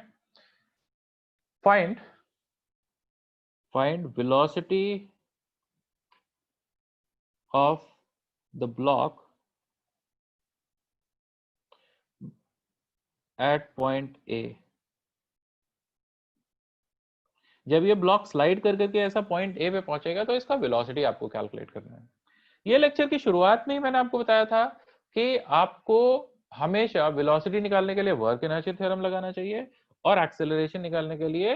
Find velocity of the block at point A. जब ये block slide कर करके ऐसा पॉइंट ए पे पहुंचेगा तो इसका वेलोसिटी आपको कैलकुलेट करना है। ये लेक्चर की शुरुआत में ही मैंने आपको बताया था कि आपको हमेशा वेलोसिटी निकालने के लिए वर्क इनर्जी थ्योरम लगाना चाहिए और एक्सेलरेशन निकालने के लिए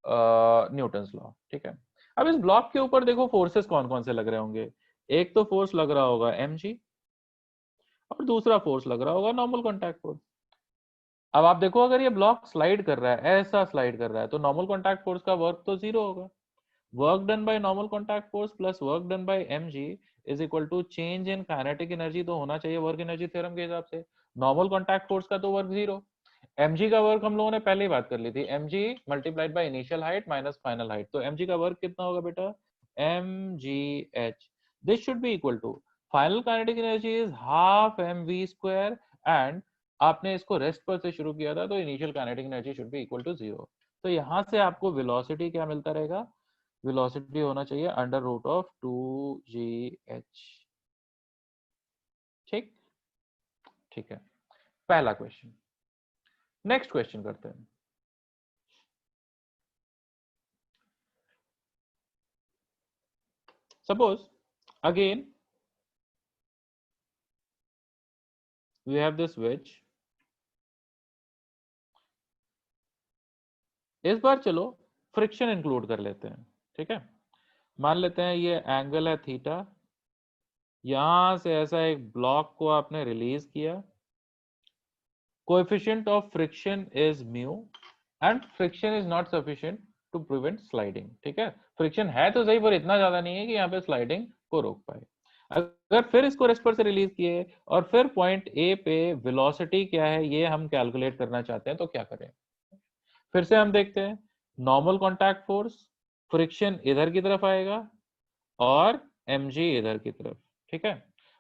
न्यूटन्स लॉ, ठीक है? अब इस ब्लॉक के ऊपर देखो फोर्सेस कौन कौन से लग रहे होंगे। एक तो फोर्स लग रहा होगा mg और दूसरा फोर्स लग रहा होगा नॉर्मल कॉन्टैक्ट फोर्स। अब आप देखो अगर ये ब्लॉक स्लाइड कर रहा है, ऐसा स्लाइड कर रहा है, तो नॉर्मल कॉन्टैक्ट फोर्स का वर्क तो जीरो होगा। Work done by normal contact force plus work done by mg is equal to change in kinetic energy तो होना चाहिए वर्क एनर्जी थ्योरम के हिसाब से। नॉर्मल कॉन्टैक्ट फोर्स का तो वर्क जीरो, mg का वर्क हम लोगों ने पहले ही बात कर ली थी, mg multiplied by initial height minus final height, तो mg का वर्क कितना होगा बेटा, mgh। This should be equal to final kinetic energy is half mv square and आपने इसको रेस्ट पर से शुरू किया था तो initial kinetic energy should be equal to zero. तो यहां से आपको वेलोसिटी क्या मिलता रहेगा, वेलोसिटी होना चाहिए अंडर रूट ऑफ 2gh। ठीक, ठीक है, पहला क्वेश्चन। नेक्स्ट क्वेश्चन करते हैं। Suppose again we have this wedge, इस बार चलो फ्रिक्शन इंक्लूड कर लेते हैं, ठीक है? मान लेते हैं ये एंगल है थीटा, यहां से ऐसा एक ब्लॉक को आपने रिलीज किया, coefficient of friction is mu and friction is not sufficient to prevent sliding, ठीक है? फ्रिक्शन है तो सही पर इतना ज्यादा नहीं है कि यहाँ पे स्लाइडिंग को रोक पाए। अगर फिर इसको रेस्ट पर से रिलीज किए और फिर पॉइंट ए पे वेलोसिटी क्या है ये हम कैलकुलेट करना चाहते हैं तो क्या करें? फिर से हम देखते हैं, नॉर्मल कॉन्टैक्ट फोर्स, फ्रिक्शन इधर की तरफ आएगा और mg इधर की तरफ, ठीक है?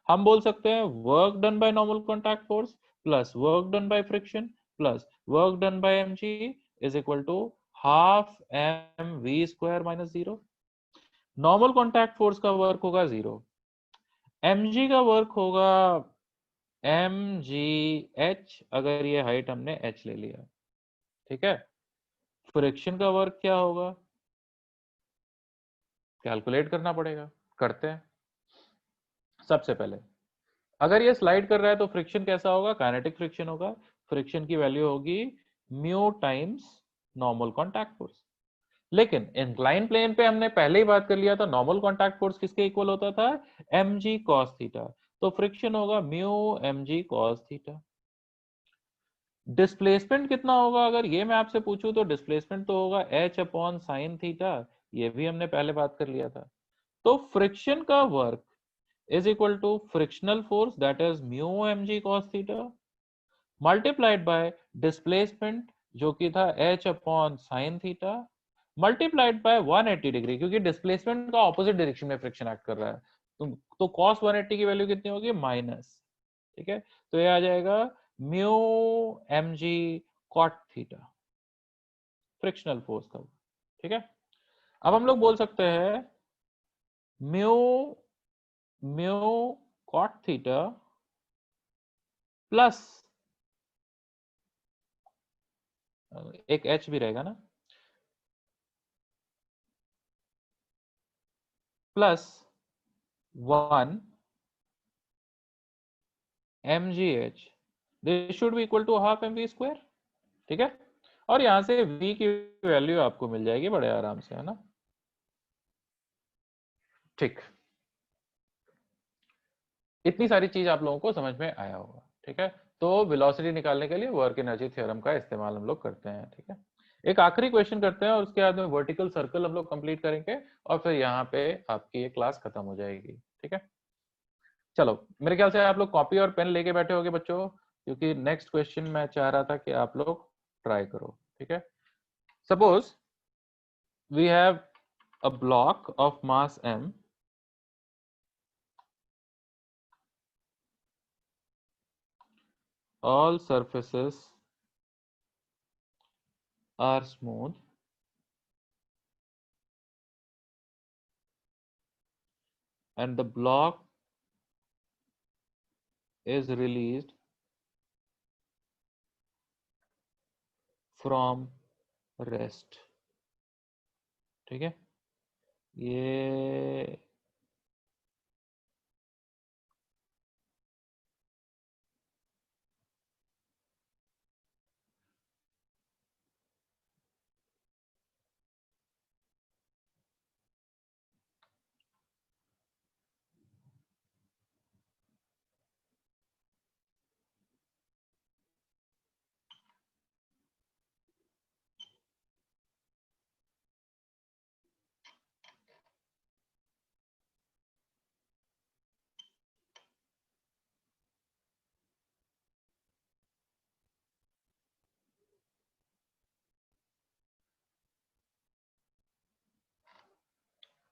हम बोल सकते हैं work done by normal contact force plus work done by friction plus work done by mg is equal to half mv square minus zero. Normal contact force का वर्क होगा जीरो, mg का वर्क होगा mgh अगर ये height हमने h ले लिया, ठीक है? फ्रिक्शन का वर्क क्या होगा कैलकुलेट करना पड़ेगा, करते हैं। सबसे पहले अगर ये स्लाइड कर रहा है तो फ्रिक्शन कैसा होगा, काइनेटिक फ्रिक्शन होगा। फ्रिक्शन की वैल्यू होगी mu times normal contact force. लेकिन इंक्लाइन प्लेन पे हमने पहले ही बात कर लिया था, नॉर्मल कॉन्टैक्ट फोर्स किसके इक्वल होता था, mg cos थीटा, तो फ्रिक्शन होगा mu mg cos theta. Displacement कितना होगा अगर ये मैं आपसे पूछूं तो डिस्प्लेसमेंट तो होगा h अपॉन साइन थीटा, ये भी हमने पहले बात कर लिया था। तो फ्रिक्शन का work is equal to frictional force that is mu mg cos theta multiplied by displacement जो कि था h upon sin theta multiplied by 180 degree, क्योंकि डिस्प्लेसमेंट का ऑपोजिट डायरेक्शन में फ्रिक्शन एक्ट कर रहा है तो cos 180 की वैल्यू कितनी होगी, माइनस, ठीक है? तो ये आ जाएगा mu mg cot theta frictional force का, ठीक है? अब हम लोग बोल सकते हैं mu cot theta प्लस एक h भी रहेगा ना, plus 1 mgh, this should be equal to half mv square, ठीक है? और यहां से v की वैल्यू आपको मिल जाएगी बड़े आराम से, है ना? ठीक, इतनी सारी चीज आप लोगों को समझ में आया होगा, ठीक है? तो वेलोसिटी निकालने के लिए वर्क एनर्जी थ्योरम का इस्तेमाल हम लोग करते हैं, ठीक है? एक आखिरी क्वेश्चन करते हैं और उसके बाद में वर्टिकल सर्कल हम लोग कंप्लीट करेंगे और फिर यहाँ पे आपकी ये क्लास खत्म हो जाएगी। ठीक है, चलो मेरे ख्याल से आप लोग कॉपी और पेन लेके बैठे होगे बच्चों, क्योंकि नेक्स्ट क्वेश्चन मैं चाह रहा था कि आप लोग ट्राई करो। ठीक है, suppose we have a block of mass m, all surfaces are smooth and the block is released from rest। ठीक है, ये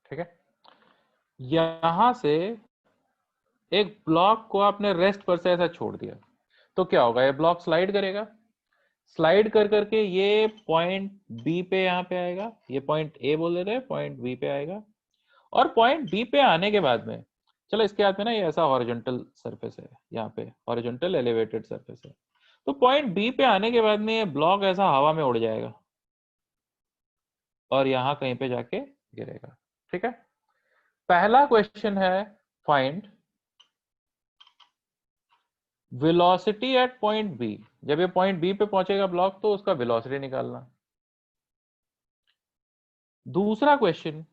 ठीक है, यहां से एक ब्लॉक को आपने रेस्ट पर से ऐसा छोड़ दिया तो क्या होगा, ये ब्लॉक स्लाइड करेगा, स्लाइड कर करके ये पॉइंट बी पे यहाँ पे आएगा, ये पॉइंट ए बोल देते हैं, पॉइंट बी पे आएगा और पॉइंट बी पे आने के बाद में, चलो इसके बाद में ना ये ऐसा हॉरिजॉन्टल सरफेस है, यहाँ पे हॉरिजॉन्टल एलिवेटेड सरफेस है, तो पॉइंट बी पे आने के बाद में ये ब्लॉक ऐसा हवा में उड़ जाएगा और यहाँ कहीं पे जाके गिरेगा। ठीक है, पहला क्वेश्चन है find velocity at point B. जब ये पॉइंट बी पे पहुंचेगा ब्लॉक तो उसका वेलोसिटी निकालना। दूसरा क्वेश्चन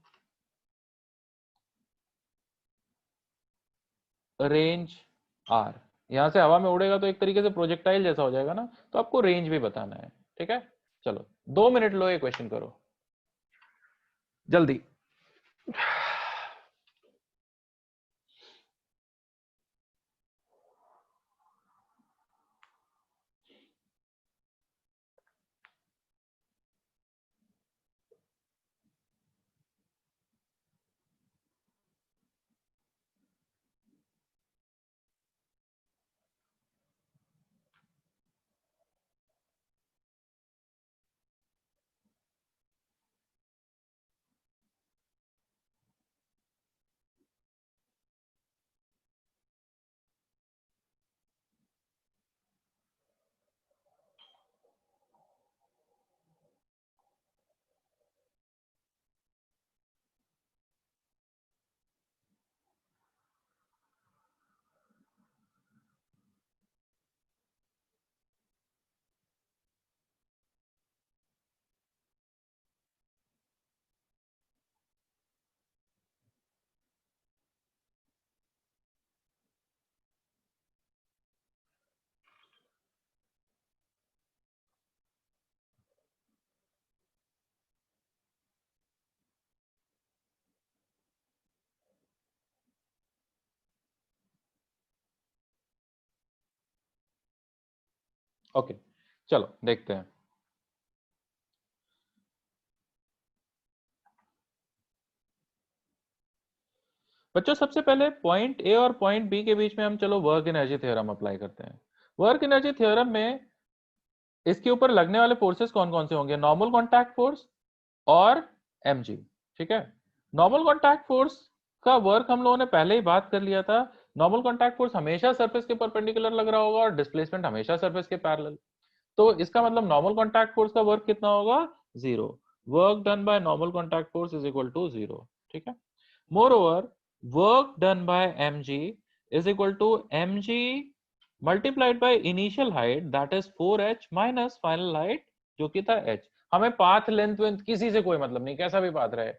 रेंज आर, यहां से हवा में उड़ेगा तो एक तरीके से प्रोजेक्टाइल जैसा हो जाएगा ना, तो आपको रेंज भी बताना है। ठीक है, चलो 2 मिनट लो, ये क्वेश्चन करो जल्दी। ओके, चलो देखते हैं। बच्चों सबसे पहले पॉइंट ए और पॉइंट बी के बीच में हम चलो वर्क एनर्जी थ्योरम अप्लाई करते हैं। वर्क एनर्जी थ्योरम में इसके ऊपर लगने वाले फोर्सेस कौन कौन से होंगे, नॉर्मल कॉन्टैक्ट फोर्स और mg। ठीक है, नॉर्मल कॉन्टैक्ट फोर्स का वर्क हम लोगों ने पहले ही बात कर लिया था। नॉर्मल कॉन्टैक्ट फोर्स हमेशा सरफेस के परपेंडिकुलर लग रहा होगा और डिस्प्लेसमेंट हमेशा सरफेस के पैरेलल, तो इसका मतलब नॉर्मल कॉन्टैक्ट फोर्स का वर्क कितना होगा, 0। Work done by normal contact force is equal to 0। ठीक है, मोर work done by mg is equal to mg multiplied by initial height, that is 4h minus final height जो कि था h। हमें path length वेंथ किसी से कोई मतलब नहीं, कैसा भी पाथ रहे,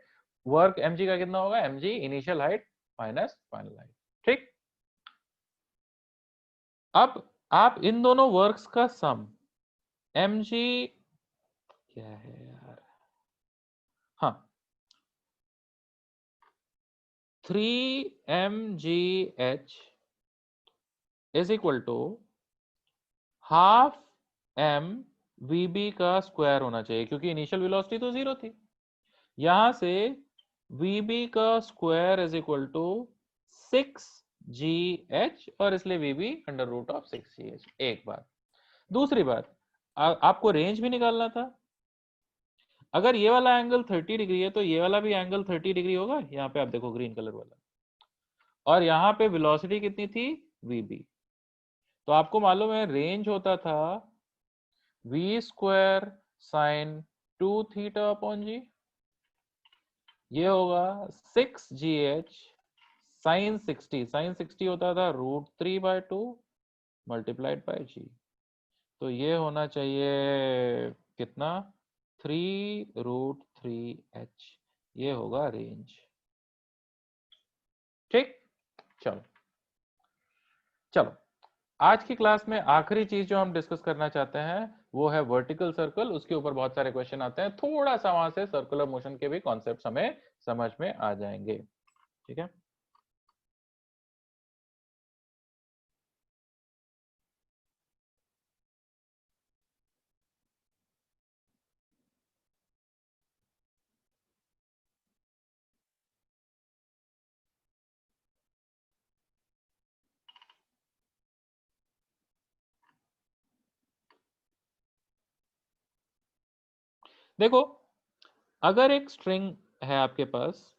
वर्क mg का कितना होगा, mg initial height minus final height. ठीक, अब आप इन दोनों वर्क्स का सम mg क्या है यार, हाँ 3mgh is equal to half M V B का स्क्वायर होना चाहिए, क्योंकि इनिशियल वेलोसिटी तो 0 थी। यहां से वीबी का square is equal to 6gh, और इसलिए वीबी अंडर रूट ऑफ 6gh। एक बात। दूसरी बात, आपको रेंज भी निकालना था। अगर ये वाला एंगल 30 डिग्री है तो ये वाला भी एंगल 30 डिग्री होगा। यहाँ पे आप देखो ग्रीन कलर वाला, और यहाँ पे वेलोसिटी कितनी थी, वीबी। तो आपको मालूम है रेंज होता था वी स्क्वायर साइन 2θ अपॉन जी, ये होगा 6gh साइन 60, साइन 60 होता था √3/2 मल्टीप्लाइड बाय जी। तो ये होना चाहिए कितना, 3√3h, ये होगा रेंज। ठीक, चलो चलो, आज की क्लास में आखिरी चीज जो हम डिस्कस करना चाहते हैं वो है वर्टिकल सर्कल। उसके ऊपर बहुत सारे क्वेश्चन आते हैं, थोड़ा सा वहां से सर्कुलर मोशन के भी कॉन्सेप्ट हमें समझ में आ जाएंगे। ठीक है, देखो अगर एक स्ट्रिंग है आपके पास,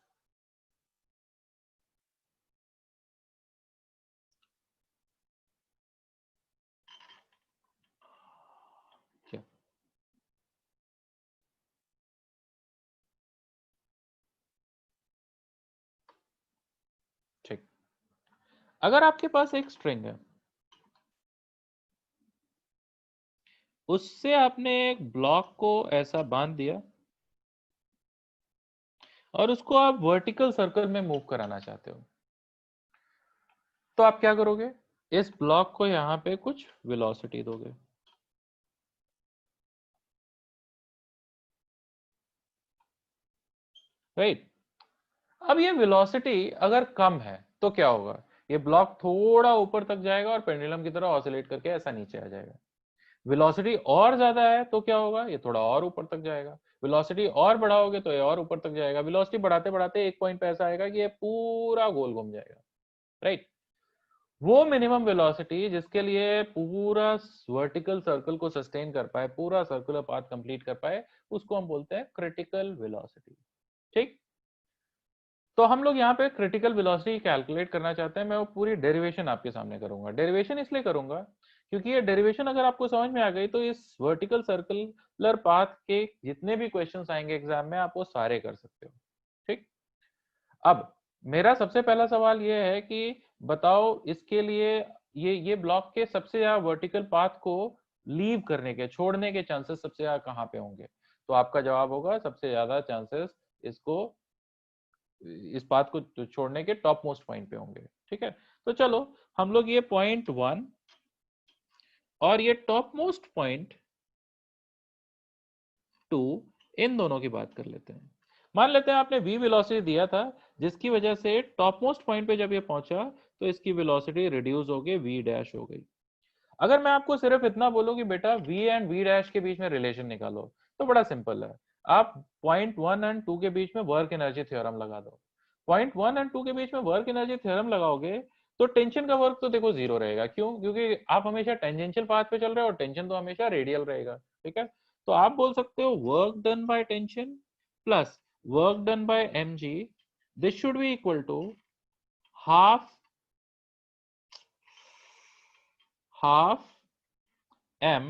क्या ठीक, अगर आपके पास एक स्ट्रिंग है, उससे आपने एक ब्लॉक को ऐसा बांध दिया और उसको आप वर्टिकल सर्कल में मूव कराना चाहते हो, तो आप क्या करोगे, इस ब्लॉक को यहां पे कुछ वेलोसिटी दोगे। राइट, अब ये वेलोसिटी अगर कम है तो क्या होगा, ये ब्लॉक थोड़ा ऊपर तक जाएगा और पेंडुलम की तरह ऑसिलेट करके ऐसा नीचे आ जाएगा। वेलोसिटी और ज्यादा है तो क्या होगा, ये थोड़ा और ऊपर तक जाएगा। वेलोसिटी और बढ़ाओगे तो ये और ऊपर तक जाएगा। वेलोसिटी बढ़ाते बढ़ाते एक पॉइंट पे ऐसा आएगा कि ये पूरा गोल घूम जाएगा। राइट, वो मिनिमम वेलोसिटी जिसके लिए पूरा वर्टिकल सर्कल को सस्टेन कर पाए, पूरा सर्कुलर पाथ कंप्लीट कर पाए, उसको हम बोलते हैं क्रिटिकल वेलोसिटी। ठीक, तो हम लोग यहाँ पे क्रिटिकल वेलोसिटी कैलकुलेट करना चाहते हैं। मैं वो पूरी डेरिवेशन आपके सामने करूंगा। डेरिवेशन इसलिए करूंगा क्योंकि ये डेरिवेशन अगर आपको समझ में आ गई तो इस वर्टिकल सर्कुलर पाथ के जितने भी क्वेश्चंस आएंगे एग्जाम में आप वो सारे कर सकते हो। ठीक, अब मेरा सबसे पहला सवाल ये है कि बताओ इसके लिए ये ब्लॉक के सबसे ज्यादा वर्टिकल पाथ को लीव करने के, छोड़ने के चांसेस सबसे ज्यादा कहाँ पे होंगे, तो आपका जवाब होगा सबसे ज्यादा चांसेस इसको, इस पाथ को छोड़ने के टॉप मोस्ट पॉइंट पे होंगे। ठीक है, तो चलो हम लोग ये पॉइंट 1 और ये टॉप मोस्ट पॉइंट 2, इन दोनों की बात कर लेते हैं। मान लेते हैं आपने v वेलोसिटी दिया था, जिसकी वजह से टॉप मोस्ट पॉइंट पे जब ये पहुंचा तो इसकी वेलोसिटी रिड्यूस हो गई, v डैश हो गई। अगर मैं आपको सिर्फ इतना बोलूं कि बेटा v एंड v डैश के बीच में रिलेशन निकालो, तो बड़ा सिंपल है। आप पॉइंट 1 एंड 2 के बीच में वर्क एनर्जी थ्योरम लगा दो। पॉइंट 1 एंड 2 के बीच में वर्क एनर्जी थ्योरम लगाओगे तो टेंशन का वर्क तो देखो जीरो रहेगा। क्यों, क्योंकि आप हमेशा टेंजेंशियल पाथ पे चल रहे हो और टेंशन तो हमेशा रेडियल रहेगा। ठीक है, तो आप बोल सकते हो work done by tension plus work done by mg, this should be equal to half half m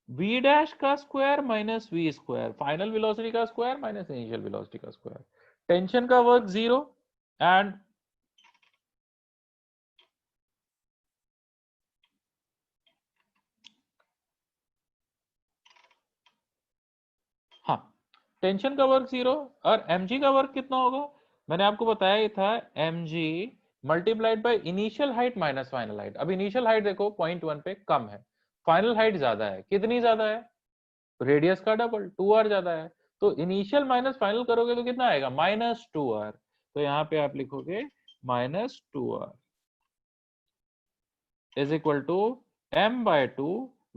v dash का square minus v square, final velocity का स्क्वायर माइनस इनिशियल वेलोसिटी का स्क्वायर। टेंशन का work zero and हाँ, tension का work zero और mg का work कितना होगा, मैंने आपको बताया ही था, mg multiplied by initial height minus final height. अब इनिशियल हाइट देखो पॉइंट 1 पे कम है, फाइनल हाइट ज्यादा है। कितनी ज्यादा है, रेडियस का डबल, 2r ज्यादा है, तो इनिशियल माइनस फाइनल करोगे तो कितना आएगा, -2r। तो यहाँ पे आप लिखोगे -2r is equal to m/2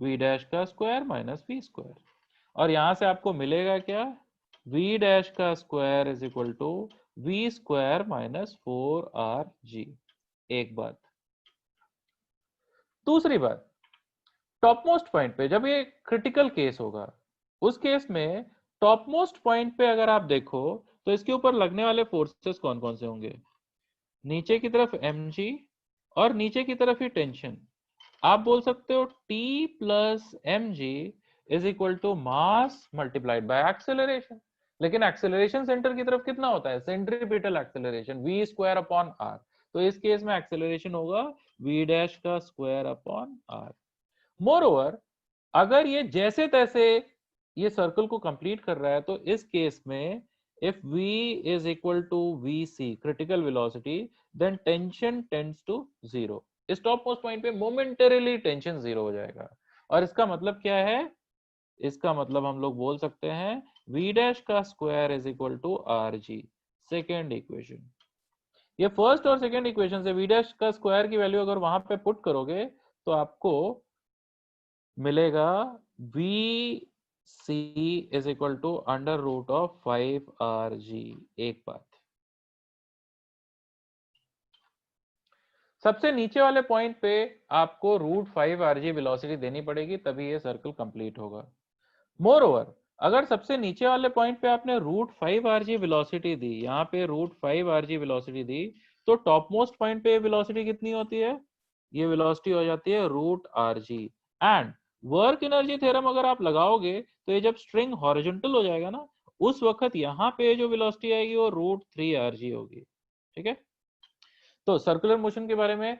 v dash का स्क्वायर माइनस v स्क्वायर। और यहां से आपको मिलेगा क्या, v डैश का square is equal to v square minus 4rg। एक बात। दूसरी बात, टॉप मोस्ट पॉइंट पे जब ये क्रिटिकल केस होगा, उस केस में टॉप मोस्ट पॉइंट पे अगर आप देखो तो इसके ऊपर लगने वाले फोर्सेस कौन कौन से होंगे, नीचे की तरफ mg और नीचे की तरफ ही टेंशन। आप बोल सकते हो T plus mg is equal to mass multiplied by acceleration. लेकिन एक्सेलरेशन सेंटर की तरफ कितना होता है, centripetal acceleration v square upon r। तो इस केस में एक्सेलरेशन होगा v डैश का square upon r। Moreover, अगर ये जैसे तैसे ये सर्कल को कंप्लीट कर रहा है तो इस केस में if v is equal to vc critical velocity then tension tends to zero। इस टॉप मोस्ट पॉइंट पे मोमेंटरीली टेंशन जीरो हो जाएगा। और इसका मतलब क्या है, इसका मतलब हम लोग बोल सकते हैं v डैश का square is equal to r g. Second equation, ये फर्स्ट और सेकेंड इक्वेशन से v डैश का स्क्वायर की वैल्यू अगर वहां पे पुट करोगे तो आपको मिलेगा v c is equal to under root of 5rg। एक बात, सबसे नीचे वाले पॉइंट पे आपको √5rg वेलोसिटी देनी पड़ेगी, तभी ये सर्कल कंप्लीट होगा। मोर ओवर, अगर सबसे नीचे वाले पॉइंट पे आपने √5rg वेलोसिटी दी, यहाँ पे √5rg वेलोसिटी दी, तो टॉप मोस्ट पॉइंट पे वेलोसिटी कितनी होती है, ये वेलोसिटी हो जाती है √rg। And work energy theorem अगर आप लगाओगे तो ये जब स्ट्रिंग हॉरिजॉन्टल हो जाएगा ना, उस वक्त यहाँ पे जो वेलोसिटी आएगी वो √3rg होगी। ठीक है, तो सर्कुलर मोशन के बारे में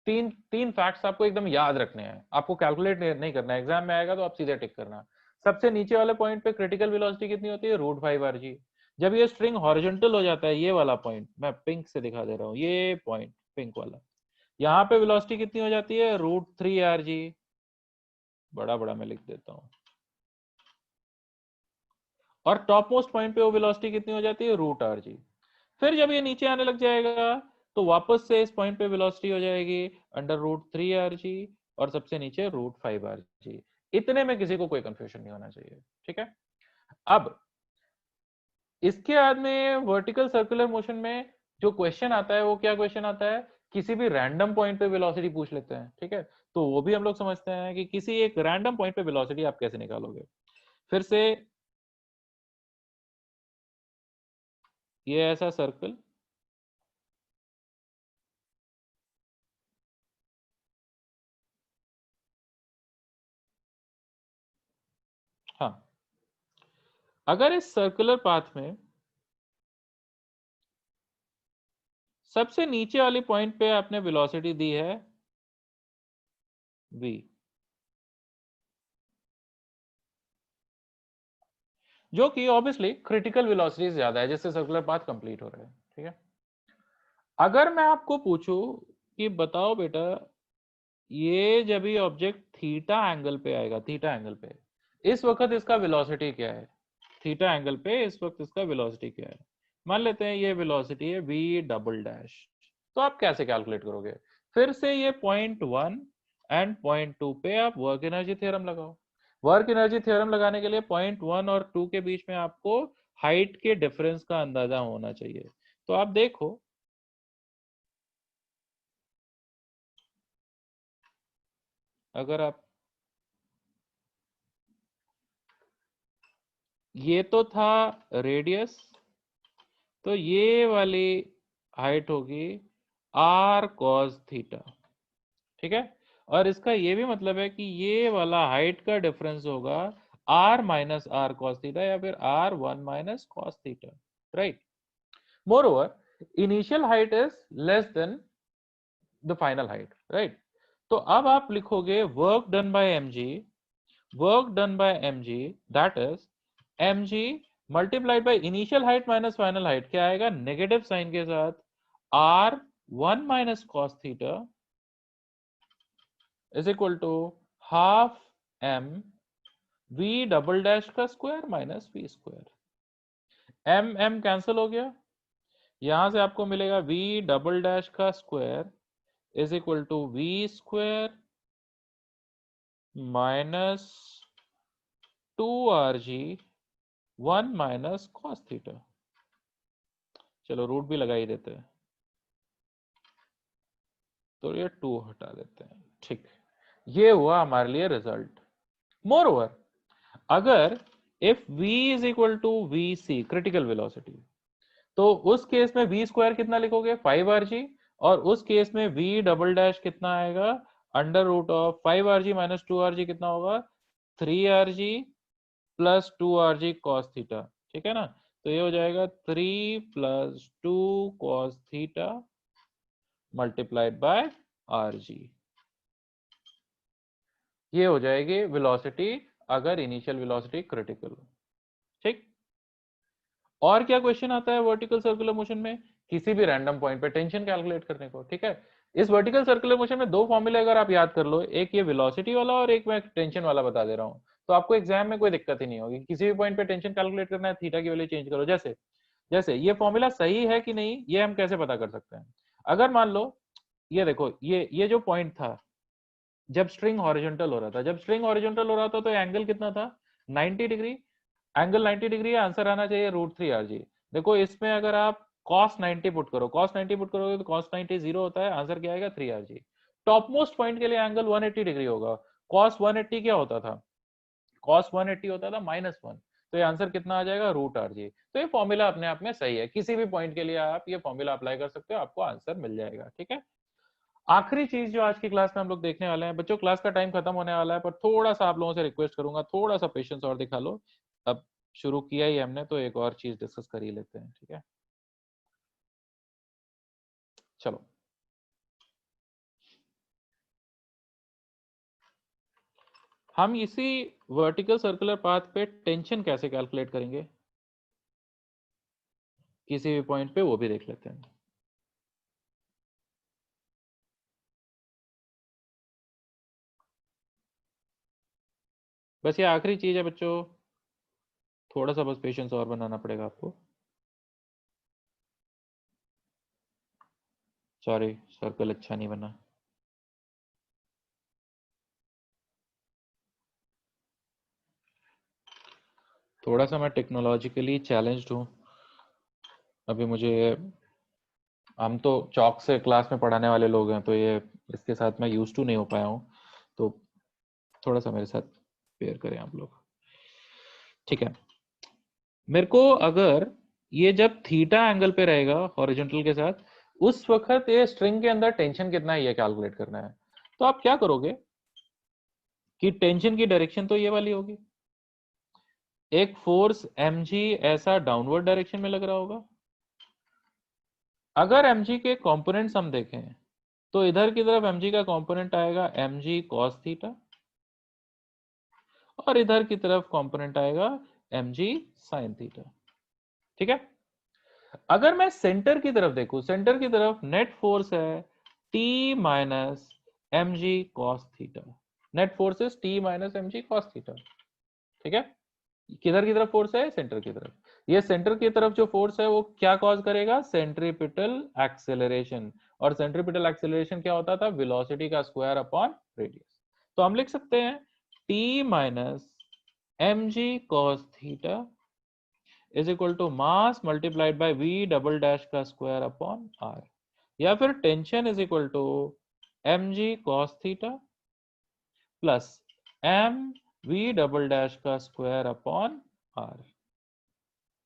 तीन तीन फैक्ट्स आपको एकदम याद रखने हैं, आपको कैलकुलेट नहीं करना है, एग्जाम में आएगा तो आप सीधे टिक करना। सबसे नीचे वाले पॉइंट पे क्रिटिकल वेलोसिटी कितनी होती है, √5rg। जब ये स्ट्रिंग हॉरिजॉन्टल हो जाता है, ये वाला पॉइंट मैं पिंक से दिखा दे रहा हूँ, ये पॉइंट पिंक वाला, यहाँ पे वेलोसिटी कितनी हो जाती है, √3rg। बड़ा बड़ा मैं लिख देता हूँ। और टॉप मोस्ट पॉइंट पे वो वेलोसिटी कितनी हो जाती है, √rg। फिर जब ये नीचे आने लग जाएगा तो वापस से इस पॉइंट पे वेलोसिटी हो जाएगी अंडर √3rg और सबसे नीचे √5rg। इतने में किसी को कोई कंफ्यूजन नहीं होना चाहिए। ठीक है, अब इसके बाद में वर्टिकल सर्कुलर मोशन में जो क्वेश्चन आता है वो क्या क्वेश्चन आता है, किसी भी रैंडम पॉइंट पे वेलोसिटी पूछ लेते हैं। ठीक है, तो वो भी हम लोग समझते हैं कि किसी एक रैंडम पॉइंट पे वेलोसिटी आप कैसे निकालोगे। फिर से ये ऐसा सर्कल, हाँ, अगर इस सर्कुलर पाथ में सबसे नीचे वाली पॉइंट पे आपने वेलोसिटी दी है v, जो कि ऑब्वियसली क्रिटिकल वेलोसिटी से ज्यादा है जिससे सर्कुलर पाथ कंप्लीट हो रहा है। ठीक है, अगर मैं आपको पूछूं कि बताओ बेटा, ये जब ये ऑब्जेक्ट थीटा एंगल पे आएगा, थीटा एंगल पे इस वक्त इसका वेलोसिटी क्या है, थीटा एंगल पे इस वक्त इसका वेलोसिटी क्या है। मान लेते हैं ये वेलोसिटी है v डबल डैश, तो आप कैसे कैलकुलेट करोगे, फिर से ये .1 एंड .2 पे आप वर्क एनर्जी थ्योरम लगाओ। वर्क एनर्जी थ्योरम लगाने के लिए .1 और 2 के बीच में आपको हाइट के डिफरेंस का अंदाजा होना चाहिए। तो आप देखो, अगर आप, ये तो था रेडियस, तो ये वाली हाइट होगी r cos थीटा। ठीक है, और इसका ये भी मतलब है कि ये वाला हाइट का डिफरेंस होगा r minus r cos theta या फिर r1 minus cos theta. Right, moreover initial height is less than the final height. Right, तो अब आप लिखोगे work done by mg, work done by mg that is mg multiplied by initial height minus final height, क्या आएगा, negative sign के साथ r1 minus cos theta is equal to half m v double dash का square minus v square, m m cancel हो गया, यहां से आपको मिलेगा v डबल डैश का square is equal to v square minus 2rg 1 minus cos theta. चलो root भी लगा ही देते हैं, तो ये 2 हटा देते हैं। ठीक, ये हुआ हमारे लिए रिजल्ट। मोर ओवर, अगर if v is equal to V C critical velocity, तो उस केस में v स्क्वायर कितना लिखोगे 5rg, और उस केस में v डबल डैश कितना आएगा under root of 5rg minus 2rg कितना होगा 3rg plus 2rg cos theta. ठीक है ना, तो ये हो जाएगा 3 plus 2 cos theta multiplied bye rg। ये हो जाएगी वेलोसिटी अगर इनिशियल वेलोसिटी क्रिटिकल हो। ठीक, और क्या क्वेश्चन आता है वर्टिकल सर्कुलर मोशन में, किसी भी रैंडम पॉइंट पे टेंशन कैलकुलेट करने को। ठीक है, इस वर्टिकल सर्कुलर मोशन में दो फॉर्मूले अगर आप याद कर लो, एक ये वेलोसिटी वाला और एक मैं टेंशन वाला बता दे रहा हूं, तो आपको एग्जाम में कोई दिक्कत ही नहीं होगी। किसी भी पॉइंट पे टेंशन कैलकुलेट करना है, थीटा की वैल्यू चेंज करो। जैसे जैसे ये फॉर्मूला सही है कि नहीं, ये हम कैसे पता कर सकते हैं। अगर मान लो ये देखो, ये जो पॉइंट था जब स्ट्रिंग हॉरिजॉन्टल हो रहा था, जब स्ट्रिंग हॉरिजॉन्टल हो रहा था तो एंगल कितना था 90 डिग्री, एंगल 90 डिग्री है, आंसर आना चाहिए √3rg। देखो इसमें अगर आप cos 90 पुट करो, cos 90 पुट करोगे तो cos 90 जीरो होता है, आंसर क्या आएगा 3rg। टॉप मोस्ट पॉइंट के लिए एंगल 180 डिग्री होगा, cos 180 क्या होता था, cos 180 होता था -1, तो ये आंसर कितना आ जाएगा √rg। तो ये फॉर्मूला अपने आप में सही है, किसी भी पॉइंट के लिए आप ये फॉर्मूला अप्लाई कर सकते हो, आपको आंसर मिल जाएगा। ठीक है, आखिरी चीज जो आज की क्लास में हम लोग देखने वाले हैं बच्चों, क्लास का टाइम खत्म होने वाला है, पर थोड़ा सा आप लोगों से रिक्वेस्ट करूंगा, थोड़ा सा पेशेंस और दिखा लो। अब शुरू किया ही हमने तो एक और चीज डिस्कस कर ही लेते हैं। ठीक है, चलो हम इसी वर्टिकल सर्कुलर पाथ पे टेंशन कैसे कैलकुलेट करेंगे किसी भी पॉइंट पे, वो भी देख लेते हैं। बस ये आखिरी चीज है बच्चों, थोड़ा सा बस पेशेंस और बनाना पड़ेगा आपको। सॉरी, सर्कल अच्छा नहीं बना। थोड़ा सा मैं टेक्नोलॉजिकली चैलेंज्ड हूँ अभी मुझे, हम तो चौक से क्लास में पढ़ाने वाले लोग हैं, तो ये इसके साथ मैं यूज टू नहीं हो पाया हूँ, तो थोड़ा सा मेरे साथ पेयर करें आप लोग। ठीक है, मेरे को अगर ये जब थीटा एंगल पे रहेगा हॉरिजॉन्टल के साथ, उस वक्त ये स्ट्रिंग के अंदर टेंशन कितना है ये कैलकुलेट करना है। तो आप क्या करोगे कि टेंशन की डायरेक्शन तो ये वाली होगी, एक फोर्स mg ऐसा डाउनवर्ड डायरेक्शन में लग रहा होगा। अगर mg के कंपोनेंट्स हम देखें तो इधर की तरफ mg का कंपोनेंट आएगा mg cos थीटा, और इधर की तरफ कंपोनेंट आएगा mg sin थीटा। ठीक है, अगर मैं सेंटर की तरफ देखूं, सेंटर की तरफ नेट फोर्स है T minus M g cos theta, net force is T minus M g cos theta. ठीक है, किधर की तरफ फोर्स है, सेंटर की तरफ। ये सेंटर की तरफ जो फोर्स है वो क्या कॉज करेगा, सेंट्रीपिटल एक्सेलरेशन, और सेंट्रीपिटल एक्सेलरेशन क्या होता था, वेलोसिटी का स्क्वायर अपॉन रेडियस। तो हम लिख सकते हैं T minus M g cos theta is equal to mass multiplied by v double dash का स्क्वायर अपॉन r, या फिर tension is equal to M g cos theta plus m v double dash का square upon r।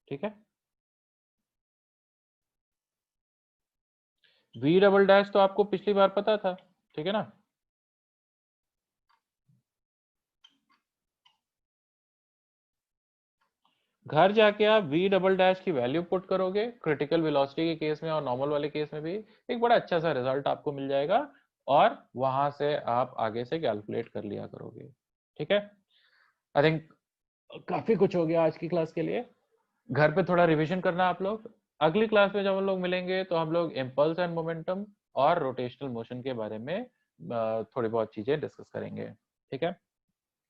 ठीक है, v double dash तो आपको पिछली बार पता था। ठीक है ना, घर जाके आप v डबल डैश की वैल्यू पुट करोगे क्रिटिकल वेलोसिटी के केस में और नॉर्मल वाले केस में भी, एक बड़ा अच्छा सा रिजल्ट आपको मिल जाएगा, और वहां से आप आगे से कैलकुलेट कर लिया करोगे। ठीक है, आई थिंक काफी कुछ हो गया आज की क्लास के लिए, घर पे थोड़ा रिवीजन करना आप लोग। अगली क्लास में जब हम लोग मिलेंगे तो हम लोग इम्पल्स एंड मोमेंटम और रोटेशनल मोशन के बारे में थोड़ी बहुत चीजें डिस्कस करेंगे। ठीक है,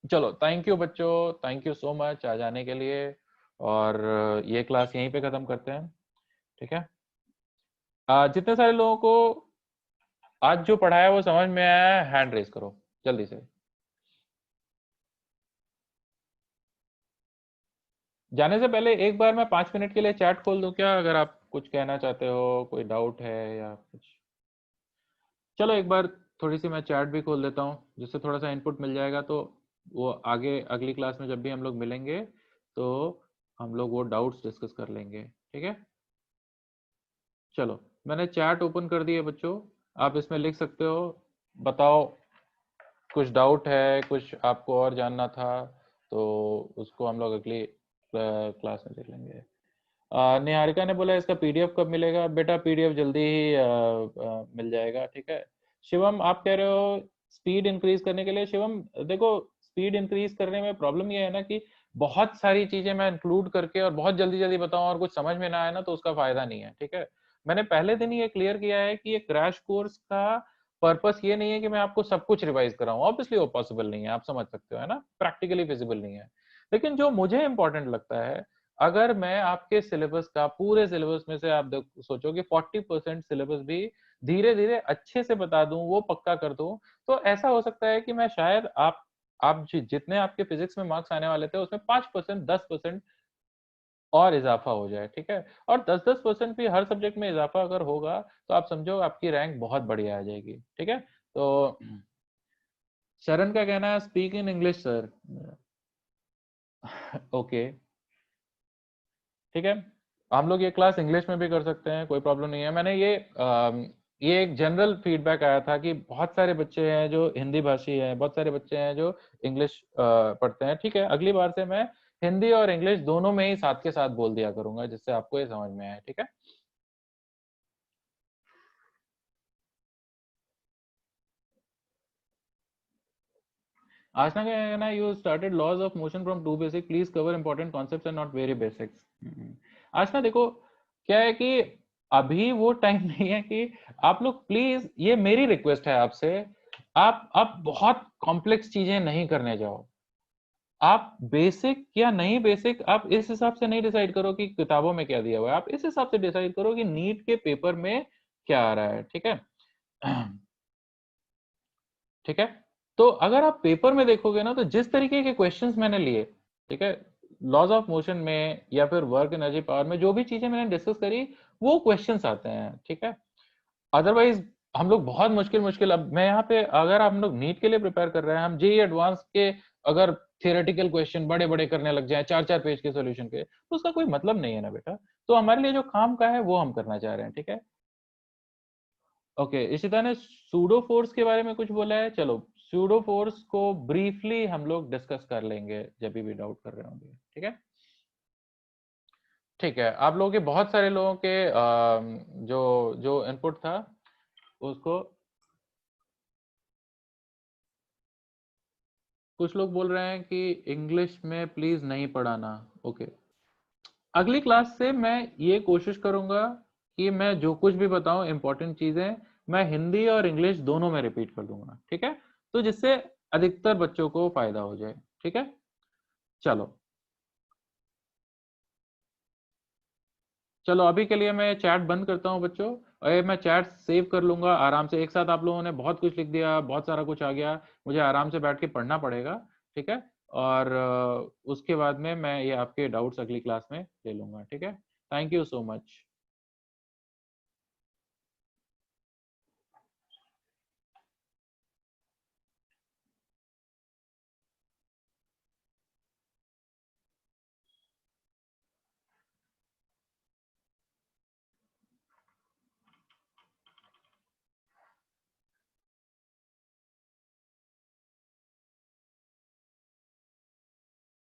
चलो थैंक यू बच्चों, थैंक यू सो मच आ जाने के लिए। और ये क्लास यहीं पे खत्म करते हैं, ठीक है। जितने सारे लोगों को आज जो पढ़ाया वो समझ में आया है, हैंड रेज करो जल्दी से। जाने से पहले एक बार मैं 5 मिनट के लिए चैट खोल दूं क्या, अगर आप कुछ कहना चाहते हो, कोई डाउट है या कुछ। चलो एक बार थोड़ी सी मैं चैट भी खोल देता हूँ, जिससे थोड़ा सा इनपुट मिल जाएगा, तो वो आगे अगली क्लास में जब भी हम लोग मिलेंगे तो हम लोग वो डाउट्स डिस्कस कर लेंगे, ठीक है। चलो मैंने चैट ओपन कर दी है बच्चों, आप इसमें लिख सकते हो, बताओ कुछ डाउट है, कुछ आपको और जानना था, तो उसको हम लोग अगली क्लास में देख लेंगे। निहारिका ने बोला इसका पीडीएफ कब मिलेगा, बेटा पीडीएफ जल्दी ही मिल जाएगा, ठीक है। शिवम आप कह रहे हो स्पीड इंक्रीज करने के लिए, शिवम देखो स्पीड इंक्रीज करने में प्रॉब्लम ये है ना कि बहुत सारी चीजें मैं इंक्लूड करके और बहुत जल्दी जल्दी बताऊं और कुछ समझ में ना आए ना, तो उसका फायदा नहीं है, ठीक है। मैंने पहले दिन ही ये क्लियर किया है कि ये क्रैश कोर्स का पर्पस ये नहीं है कि मैं आपको सब कुछ रिवाइज कराऊं, ऑब्वियसली वो पॉसिबल नहीं है, आप समझ सकते हो, है ना, प्रैक्टिकली फिजिबल नहीं है। लेकिन जो मुझे इंपॉर्टेंट लगता है, अगर मैं आपके सिलेबस का पूरे सिलेबस में से आप सोचो कि 40% सिलेबस भी धीरे धीरे अच्छे से बता दूं, वो पक्का कर दूं, तो ऐसा हो सकता है कि मैं शायद आप जितने आपके फिजिक्स में मार्क्स आने वाले थे उसमें 5%, 10% और इजाफा हो जाए, ठीक है। और 10-10% भी हर सब्जेक्ट में इजाफा अगर होगा तो आप समझो आपकी रैंक बहुत बढ़िया आ जाएगी, ठीक है। तो शरण का कहना है speak in English sir. Okay ठीक है, हम लोग ये क्लास इंग्लिश में भी कर सकते हैं, कोई प्रॉब्लम नहीं है। मैंने ये एक जनरल फीडबैक आया था कि बहुत सारे बच्चे हैं जो हिंदी भाषी हैं, बहुत सारे बच्चे हैं जो इंग्लिश पढ़ते हैं, ठीक है। अगली बार से मैं हिंदी और इंग्लिश दोनों में ही साथ के साथ बोल दिया करूंगा, जिससे आपको ये समझ में आए, ठीक है। आशना का कहना you started laws of motion from too basic, please cover important concepts and not very basics. Aashna देखो क्या है कि अभी वो टाइम नहीं है कि आप लोग प्लीज, ये मेरी रिक्वेस्ट है आपसे, आप बहुत कॉम्प्लेक्स चीजें नहीं करने जाओ। आप बेसिक या नहीं बेसिक, आप इस हिसाब से नहीं डिसाइड करो कि किताबों में क्या दिया हुआ है, आप इस हिसाब से डिसाइड करो कि नीट के पेपर में क्या आ रहा है, ठीक है। ठीक है, तो अगर आप पेपर में देखोगे ना, तो जिस तरीके के क्वेश्चंस मैंने लिए, ठीक है, लॉज ऑफ मोशन में या फिर वर्क एनर्जी पावर में जो भी चीजें मैंने डिस्कस करी, वो क्वेश्चंस आते हैं, ठीक है। अदरवाइज हम लोग बहुत मुश्किल मुश्किल, अब मैं यहाँ पे अगर हम लोग नीट के लिए प्रिपेयर कर रहे हैं, हम जेई एडवांस के अगर थियोरेटिकल क्वेश्चन बड़े बड़े करने लग जाए 4-4 पेज के सोल्यूशन के, तो उसका कोई मतलब नहीं है ना बेटा। तो हमारे लिए जो काम का है वो हम करना चाह रहे हैं, ठीक है। ओके, इशिता ने सूडो फोर्स के बारे में कुछ बोला है, चलो सूडो फोर्स को ब्रीफली हम लोग डिस्कस कर लेंगे जब भी डाउट कर रहे होंगे, ठीक है। ठीक है, आप लोगों के बहुत सारे लोगों के जो जो इनपुट था उसको, कुछ लोग बोल रहे हैं कि इंग्लिश में प्लीज नहीं पढ़ाना। ओके, अगली क्लास से मैं ये कोशिश करूंगा कि मैं जो कुछ भी बताऊं इंपॉर्टेंट चीजें, मैं हिंदी और इंग्लिश दोनों में रिपीट कर दूंगा, ठीक है, तो जिससे अधिकतर बच्चों को फायदा हो जाए, ठीक है। चलो चलो अभी के लिए मैं चैट बंद करता हूँ बच्चों, और ये मैं चैट सेव कर लूंगा आराम से। एक साथ आप लोगों ने बहुत कुछ लिख दिया, बहुत सारा कुछ आ गया, मुझे आराम से बैठ के पढ़ना पड़ेगा, ठीक है। और उसके बाद में मैं ये आपके डाउट्स अगली क्लास में ले लूंगा, ठीक है। Thank you so much.